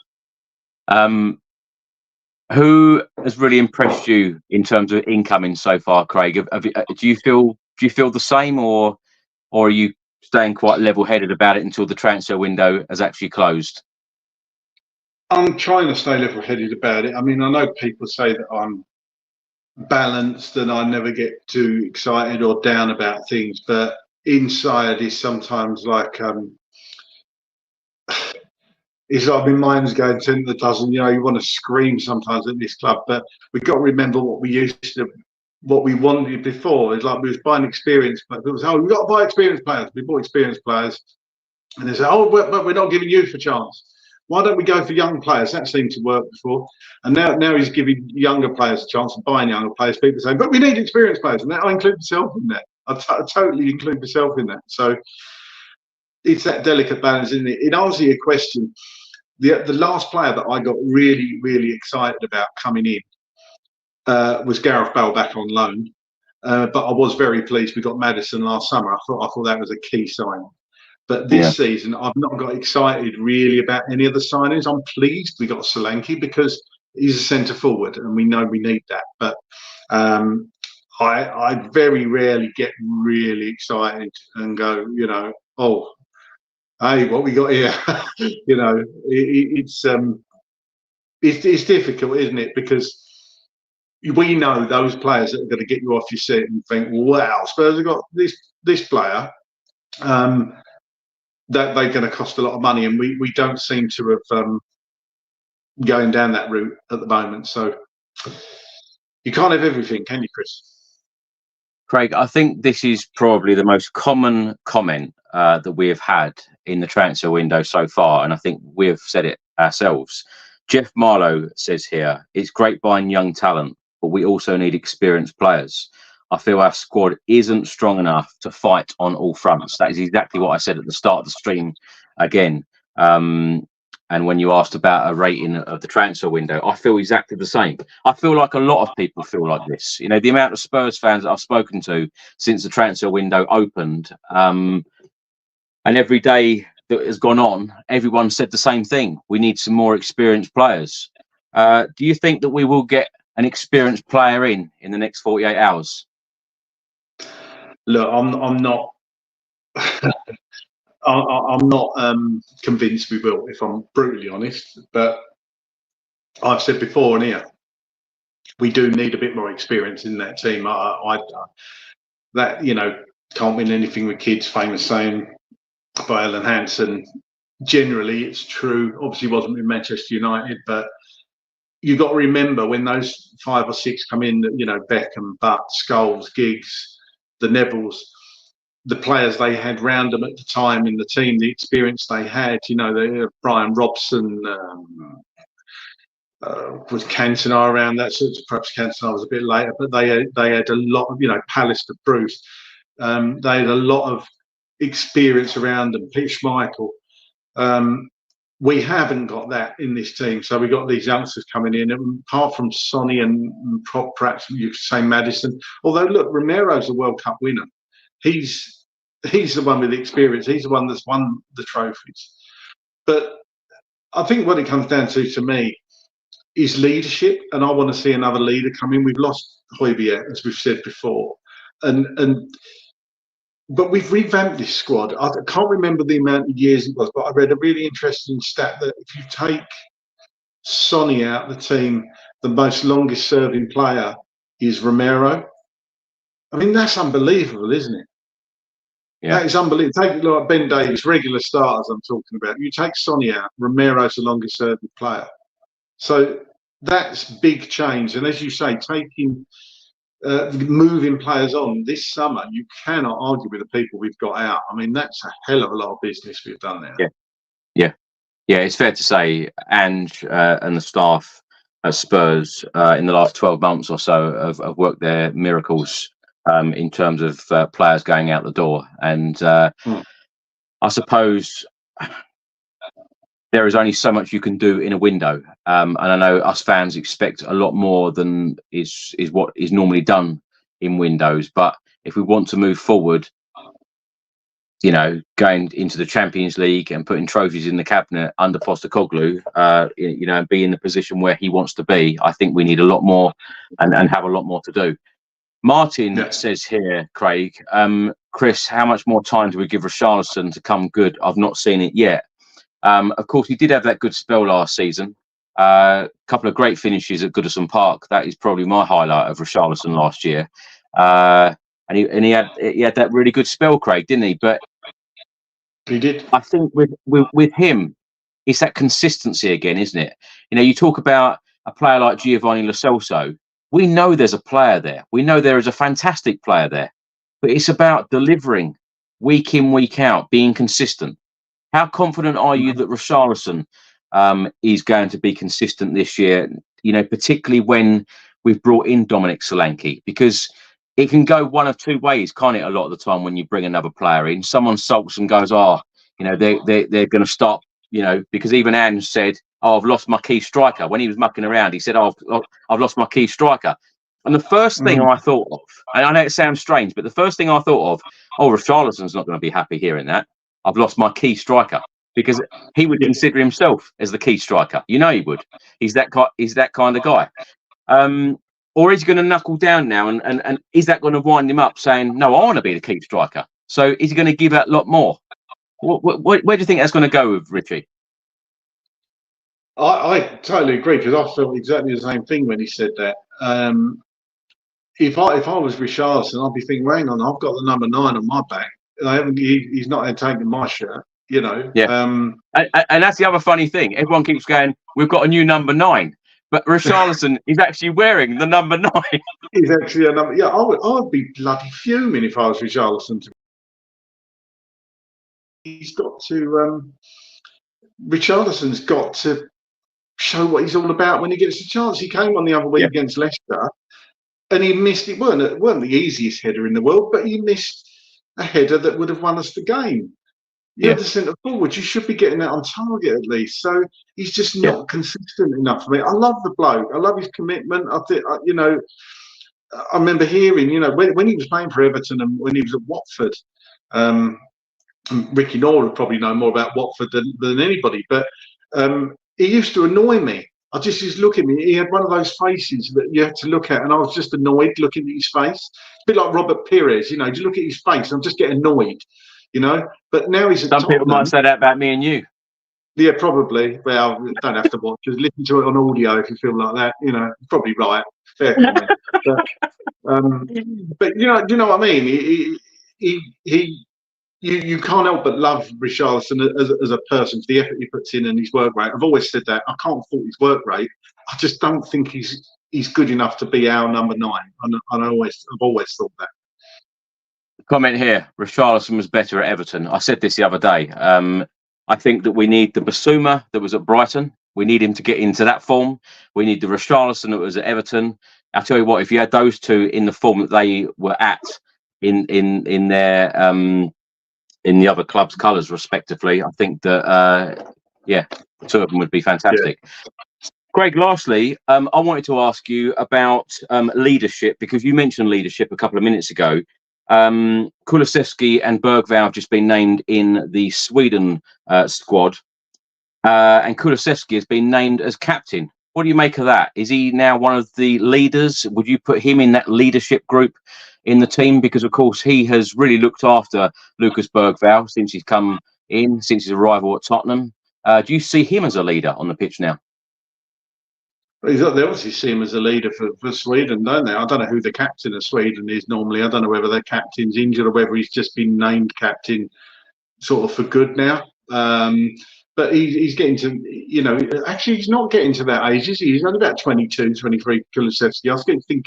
Who has really impressed you in terms of incoming so far, Craig? Do you feel the same, or are you staying quite level-headed about it until the transfer window has actually closed? I'm trying to stay level-headed about it. I mean, I know people say that I'm balanced and I never get too excited or down about things, but inside is sometimes like it's like my mind's going 10 to the dozen. You know, you want to scream sometimes at this club, but we've got to remember what we wanted before. It's like we was buying experienced players. People say, "Oh, we've got to buy experienced players." We bought experienced players, and they say, "Oh, but we're not giving youth a chance. Why don't we go for young players?" That seemed to work before, and now he's giving younger players a chance and buying younger players. People say, "But we need experienced players," and I include myself in that. I totally include myself in that. So it's that delicate balance, isn't it? In answer to your question, the last player that I got really, really excited about coming in was Gareth Bale back on loan. But I was very pleased we got Maddison last summer. I thought that was a key sign. But this season, I've not got excited really about any of the signings. I'm pleased we got Solanke because he's a centre forward and we know we need that. But I very rarely get really excited and go, you know, oh, hey, what we got here? You know, it's difficult, isn't it? Because we know those players that are going to get you off your seat and think, wow, Spurs have got this player that they're going to cost a lot of money, and we don't seem to have going down that route at the moment. So you can't have everything, can you, Chris? Craig, I think this is probably the most common comment that we have had in the transfer window so far, and I think we've said it ourselves. Jeff Marlowe says here, it's great buying young talent, but we also need experienced players. I feel our squad isn't strong enough to fight on all fronts. That is exactly what I said at the start of the stream again. And when you asked about a rating of the transfer window, I feel exactly the same. I feel like a lot of people feel like this. You know, the amount of Spurs fans that I've spoken to since the transfer window opened, and every day that has gone on, everyone said the same thing. We need some more experienced players. Do you think that we will get an experienced player in the next 48 hours? Look, I'm not. I'm not convinced we will, if I'm brutally honest. But I've said before and here, we do need a bit more experience in that team. That, you know, can't win anything with kids. Famous saying by Alan Hansen. Generally, it's true. Obviously, wasn't with Manchester United, but you've got to remember when those 5 or 6 come in, you know, Beckham, Butt, Scholes, Giggs, the Nevilles, the players they had round them at the time in the team, the experience they had, you know, Brian Robson, was Cantona around that, so perhaps Cantona was a bit later, but they had a lot of, you know, Pallister, Bruce, they had a lot of experience around them, Pete Schmeichel. We haven't got that in this team, so we've got these youngsters coming in, and apart from Sonny and perhaps you could say Maddison, although look, Romero's a World Cup winner. He's the one with the experience. He's the one that's won the trophies. But I think what it comes down to me is leadership, and I want to see another leader come in. We've lost Højbjerg, as we've said before, but we've revamped this squad. I can't remember the amount of years it was, but I read a really interesting stat that if you take Sonny out of the team, the most longest serving player is Romero. I mean, that's unbelievable, isn't it? Yeah. That is unbelievable. Take like Ben Davies, regular starters I'm talking about. You take Sonny out, Romero's the longest serving player. So that's big change. And as you say, taking moving players on this summer, you cannot argue with the people we've got out. I mean, that's a hell of a lot of business we've done there. Yeah. It's fair to say, Ange and the staff at Spurs in the last 12 months or so have worked their miracles in terms of players going out the door. And I suppose there is only so much you can do in a window. And I know us fans expect a lot more than is what is normally done in windows. But if we want to move forward, you know, going into the Champions League and putting trophies in the cabinet under Postecoglou, you know, and be in the position where he wants to be, I think we need a lot more and have a lot more to do. Martin says here, Craig, Chris, how much more time do we give Richarlison to come good? I've not seen it yet. Of course, he did have that good spell last season. A couple of great finishes at Goodison Park. That is probably my highlight of Richarlison last year. And he had that really good spell, Craig, didn't he? But he did. I think with him, it's that consistency again, isn't it? You know, you talk about a player like Giovanni Lo Celso. We know there's a player there. We know there is a fantastic player there. But it's about delivering week in, week out, being consistent. How confident are you that Richarlison is going to be consistent this year? You know, particularly when we've brought in Dominic Solanke, because it can go one of two ways, can't it? A lot of the time when you bring another player in, someone sulks and goes, "Oh, you know, they're going to stop." You know, because even Ange said, "Oh, I've lost my key striker." When he was mucking around, he said, "Oh, I've lost my key striker." And the first thing I thought of, and I know it sounds strange, but the first thing I thought of, oh, Richarlison's not going to be happy hearing that. I've lost my key striker, because he would consider himself as the key striker. You know, he would. He's that kind of guy. Or is he going to knuckle down now, and is that going to wind him up saying, "No, I want to be the key striker"? So is he going to give that lot more? Where do you think that's going to go with Richie? I totally agree, because I felt exactly the same thing when he said that. If I was Richarlison, I'd be thinking, hang on, I've got the number 9 on my back. He's not taking my shirt, you know. Yeah. And that's the other funny thing. Everyone keeps going, "We've got a new number 9." But Richarlison is actually wearing the number 9. He's actually a number. Yeah, I'd be bloody fuming if I was Richarlison. He's got to. Richarlison's got to show what he's all about when he gets a chance. He came on the other week against Leicester, and he missed. It weren't the easiest header in the world, but he missed a header that would have won us the game. You're the centre forward. You should be getting that on target at least. So he's just not consistent enough for me. I love the bloke. I love his commitment. I think, you know, I remember hearing, you know, when he was playing for Everton and when he was at Watford. Ricky Noor would probably know more about Watford than anybody, but he used to annoy me. I just used to look at me. He had one of those faces that you had to look at, and I was just annoyed looking at his face. A bit like Robert Pires, you know, you look at his face, and I'm just getting annoyed. You know, but now he's at Some people might say that about me and you. Yeah, probably. Well, don't have to watch. Just listen to it on audio if you feel like that. You know, probably right. Fair comment. But you know what I mean. You can't help but love Richarlison as a person for the effort he puts in and his work rate. I've always said that. I can't fault his work rate. I just don't think he's good enough to be our number 9. I've always thought that. Comment here. Richarlison was better at Everton. I said this the other day. I think that we need the Basuma that was at Brighton. We need him to get into that form. We need the Richarlison that was at Everton. I'll tell you what, if you had those two in the form that they were at in their in the other club's colours respectively, I think that the two of them would be fantastic. Greg, lastly, I wanted to ask you about leadership, because you mentioned leadership a couple of minutes ago. Kulusevski and Bergvall have just been named in the Sweden squad, and Kulusevski has been named as captain. What do you make of that? Is he now one of the leaders? Would you put him in that leadership group in the team? Because, of course, he has really looked after Lucas Bergvall since he's come in, since his arrival at Tottenham. Do you see him as a leader on the pitch now? They obviously see him as a leader for Sweden, don't they? I don't know who the captain of Sweden is normally. I don't know whether their captain's injured or whether he's just been named captain sort of for good now. but he's getting to, you know, actually he's not getting to that age, is he? He's only about 22, 23, Kulusevski. I was thinking.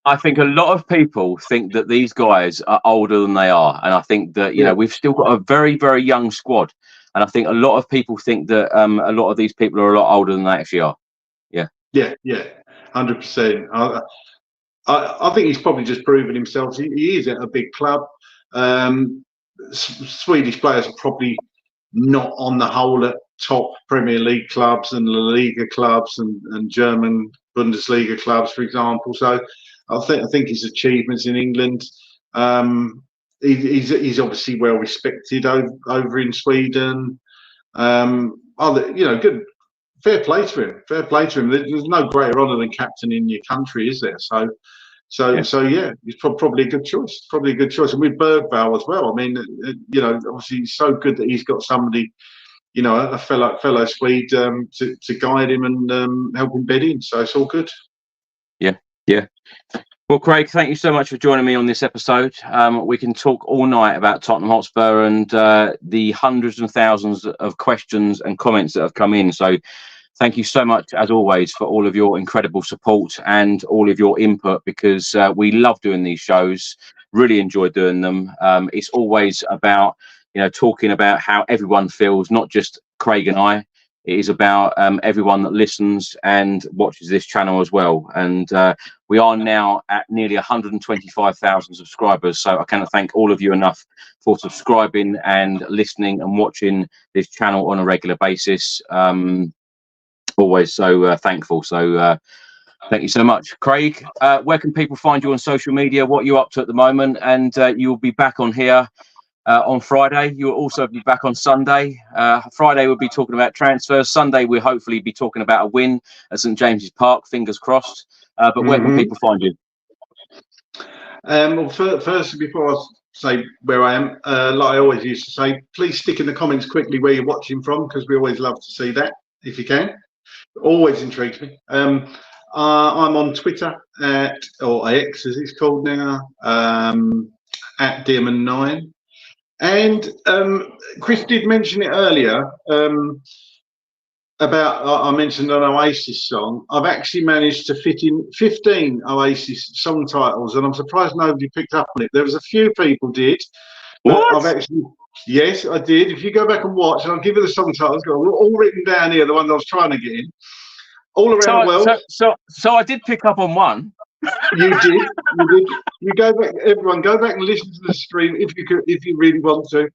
I think a lot of people think that these guys are older than they are, and I think that you know we've still got a very, very young squad, and I think a lot of people think that a lot of these people are a lot older than they actually are. Yeah, 100%. I think he's probably just proven himself. He is at a big club. Swedish players are probably not on the whole at top Premier League clubs and La Liga clubs and German Bundesliga clubs, for example. So I think his achievements in England, he's obviously well respected over in Sweden. Good. Fair play to him. Fair play to him. There's no greater honour than captaining your country, is there? So he's probably a good choice. Probably a good choice. And with Bergvall as well. I mean, you know, obviously it's so good that he's got somebody, you know, a fellow Swede to guide him and help him bed in. So it's all good. Yeah. Well, Craig, thank you so much for joining me on this episode. We can talk all night about Tottenham Hotspur and the hundreds and thousands of questions and comments that have come in. So thank you so much, as always, for all of your incredible support and all of your input, because we love doing these shows, really enjoy doing them. It's always about, you know, talking about how everyone feels, not just Craig and I. It is about everyone that listens and watches this channel as well. And we are now at nearly 125,000 subscribers. So I cannot thank all of you enough for subscribing and listening and watching this channel on a regular basis. Always so thankful. So thank you so much. Craig, where can people find you on social media? What are you up to at the moment? And you'll be back on here on Friday. You will also be back on Sunday. Friday we'll be talking about transfers. Sunday we'll hopefully be talking about a win at St James's Park. Fingers crossed. But where can people find you? Well, first, before I say where I am, like I always used to say, please stick in the comments quickly where you're watching from, because we always love to see that if you can. Always intrigues me. I'm on Twitter or X as it's called now, at Dearman9. And Chris did mention it earlier about, I mentioned an Oasis song. I've actually managed to fit in 15 Oasis song titles, and I'm surprised nobody picked up on it. There was a few people did. What? I've actually, yes, I did. If you go back and watch, and I'll give you the song titles, got all written down here, the ones I was trying to get in. All around the world. So I did pick up on one. You did. You go back, everyone, go back and listen to the stream if you really want to.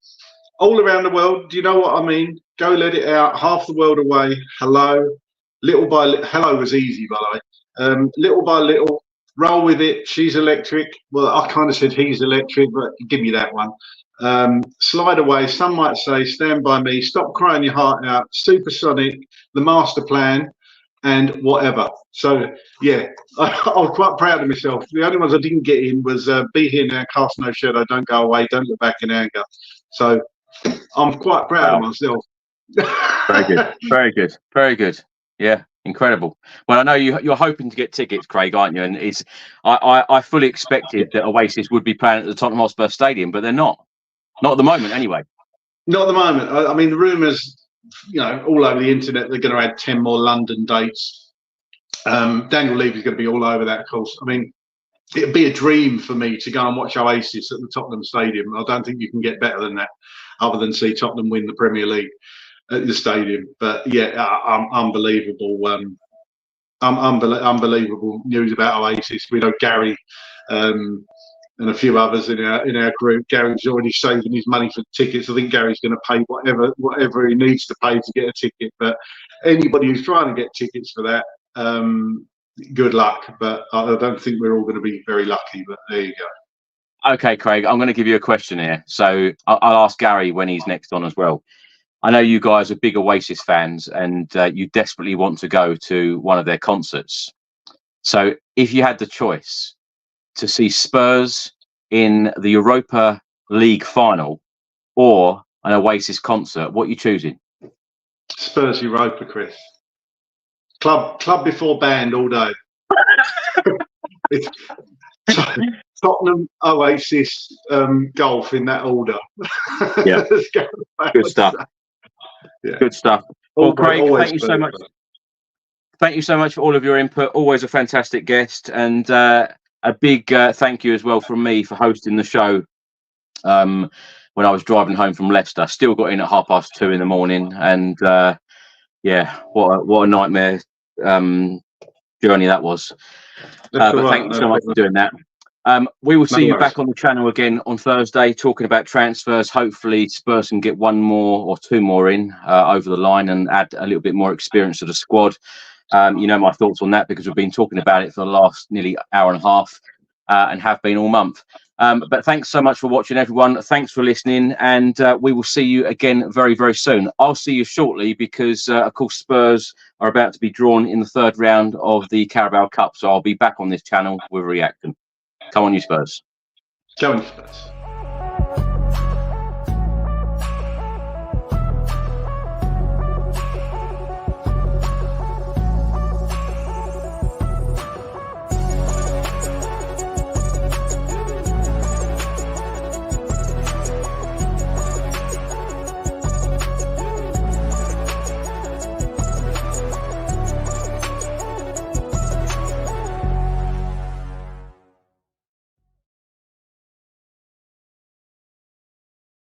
All around the world. Do you know what I mean? Go let it out. Half the world away. Hello. Little by little. Hello was easy, by the way. Little by little. Roll with it. She's electric. Well, I kind of said he's electric, but give me that one. Slide away. Some might say Stand By Me. Stop Crying Your Heart Out. Supersonic. The Master Plan. And whatever. So yeah, I was quite proud of myself. The only ones I didn't get in was Be Here Now, Cast No Shadow, Don't Go Away, Don't Look Back in Anger. So I'm quite proud of myself. Very good. Yeah, incredible. Well, I know you're hoping to get tickets, Craig, aren't you? And I fully expected that Oasis would be playing at the Tottenham Hotspur Stadium, but they're not at the moment anyway. Not at the moment. I mean, the rumours, you know, all over the internet, they're going to add 10 more London dates. Daniel Levy's going to be all over that, of course. I mean, it'd be a dream for me to go and watch Oasis at the Tottenham Stadium. I don't think you can get better than that, other than see Tottenham win the Premier League at the stadium. But yeah, unbelievable. Unbelievable news about Oasis. We know Gary and a few others in our group. Gary's already saving his money for tickets. I think Gary's going to pay whatever he needs to pay to get a ticket. But anybody who's trying to get tickets for that, good luck. But I don't think we're all going to be very lucky. But there you go. Okay, Craig, I'm going to give you a question here. So I'll ask Gary when he's next on as well. I know you guys are big Oasis fans, and you desperately want to go to one of their concerts. So if you had the choice to see Spurs in the Europa League final or an Oasis concert, what are you choosing? Spurs Europa, Chris. Club before band all day. Tottenham, Oasis, golf in that order. Yeah, good stuff. Yeah. Good stuff. Well, Craig, Always thank you so much. Thank you so much for all of your input. Always a fantastic guest, and a big thank you as well from me for hosting the show. When I was driving home from Leicester, still got in at 2:30 in the morning, and yeah, what a nightmare journey that was. But thank you so much for doing that. We will see you back on the channel again on Thursday, talking about transfers. Hopefully, Spurs can get one more or two more in over the line and add a little bit more experience to the squad. You know my thoughts on that because we've been talking about it for the last nearly hour and a half and have been all month. But thanks so much for watching, everyone. Thanks for listening, and we will see you again very, very soon. I'll see you shortly because, of course, Spurs are about to be drawn in the third round of the Carabao Cup, so I'll be back on this channel with a reaction. Come on, you Spurs. Go on, Spurs.